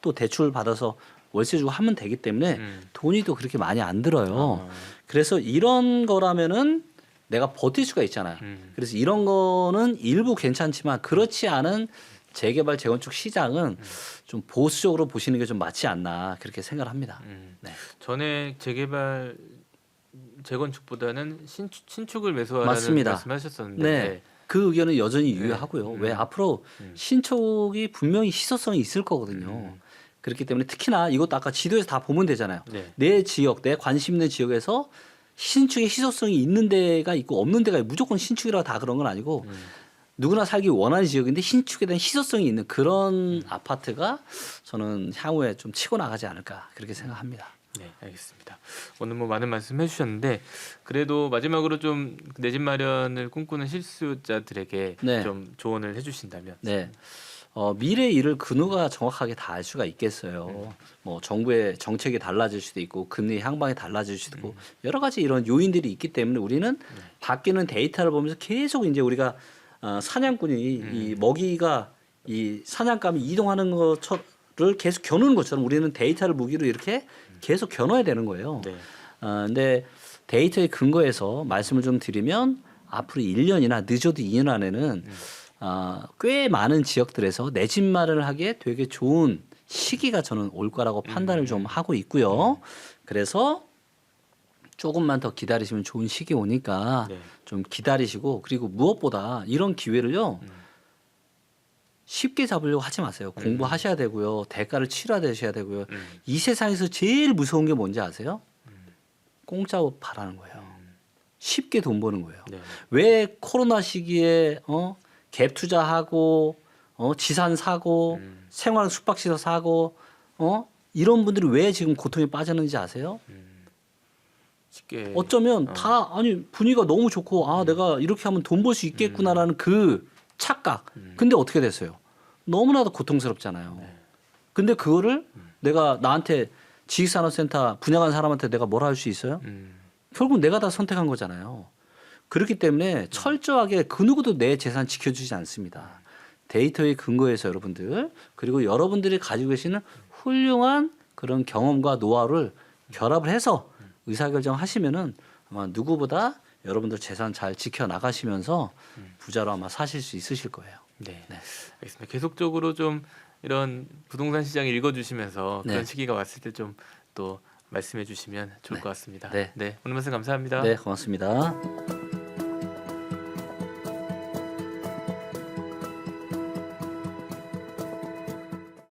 또 대출 받아서 월세 주고 하면 되기 때문에 돈이 또 그렇게 많이 안 들어요. 그래서 이런 거라면은 내가 버틸 수가 있잖아요. 그래서 이런 거는 일부 괜찮지만 그렇지 않은 재개발 재건축 시장은 좀 보수적으로 보시는 게 좀 맞지 않나 그렇게 생각을 합니다. 네. 전에 재개발 재건축보다는 신축을 매수하라는 맞습니다. 말씀하셨었는데 네. 그 의견은 여전히 유효하고요. 왜 앞으로 신축이 분명히 희소성이 있을 거거든요. 그렇기 때문에 특히나 이것도 아까 지도에서 다 보면 되잖아요. 네. 내 지역, 내 관심 있는 지역에서 신축의 희소성이 있는 데가 있고 없는 데가 있고 무조건 신축이라고 다 그런 건 아니고 누구나 살기 원하는 지역인데 신축에 대한 희소성이 있는 그런 아파트가 저는 향후에 좀 치고 나가지 않을까 그렇게 생각합니다. 네, 알겠습니다. 오늘 뭐 많은 말씀 해주셨는데 그래도 마지막으로 좀 내 집 마련을 꿈꾸는 실수자들에게 네. 좀 조언을 해주신다면. 네. 미래 일을 그 누가 정확하게 다 알 수가 있겠어요. 뭐 정부의 정책이 달라질 수도 있고 금리 향방이 달라질 수도 있고 여러 가지 이런 요인들이 있기 때문에 우리는 바뀌는 데이터를 보면서 계속 이제 우리가 사냥꾼이 이 먹이가 이 사냥감이 이동하는 것을 계속 겨누는 것처럼 우리는 데이터를 무기로 이렇게 계속 겨눠야 되는 거예요. 네. 근데 데이터에 근거해서 말씀을 좀 드리면 앞으로 1년이나 늦어도 2년 안에는 꽤 많은 지역들에서 내 집 마련을 하기에 되게 좋은 시기가 저는 올 거라고 판단을 좀 하고 있고요. 그래서 조금만 더 기다리시면 좋은 시기 오니까 네. 좀 기다리시고 그리고 무엇보다 이런 기회를요. 쉽게 잡으려고 하지 마세요. 공부하셔야 되고요. 대가를 치러야 되셔야 되고요. 이 세상에서 제일 무서운 게 뭔지 아세요? 공짜 옷 바라는 거예요. 쉽게 돈 버는 거예요. 네. 왜 코로나 시기에 갭 투자하고 지산 사고 생활 숙박시설 사고 이런 분들이 왜 지금 고통에 빠졌는지 아세요? 쉽게 어쩌면 다 아니 분위기가 너무 좋고 내가 이렇게 하면 돈 벌 수 있겠구나라는 그 착각. 근데 어떻게 됐어요? 너무나도 고통스럽잖아요. 근데 그거를 내가 나한테 지식산업센터 분양한 사람한테 내가 뭐라 할 수 있어요? 결국 내가 다 선택한 거잖아요. 그렇기 때문에 철저하게 그 누구도 내 재산 지켜주지 않습니다. 데이터에 근거해서 여러분들 그리고 여러분들이 가지고 계시는 훌륭한 그런 경험과 노하우를 결합을 해서 의사결정하시면은 아마 누구보다 여러분들 재산 잘 지켜 나가시면서 부자로 아마 사실 수 있으실 거예요. 네. 네. 알겠습니다. 계속적으로 좀 이런 부동산 시장 읽어주시면서 그런 네. 시기가 왔을 때 좀 또 말씀해 주시면 좋을 것 같습니다. 네. 오늘 말씀 감사합니다. 네, 고맙습니다.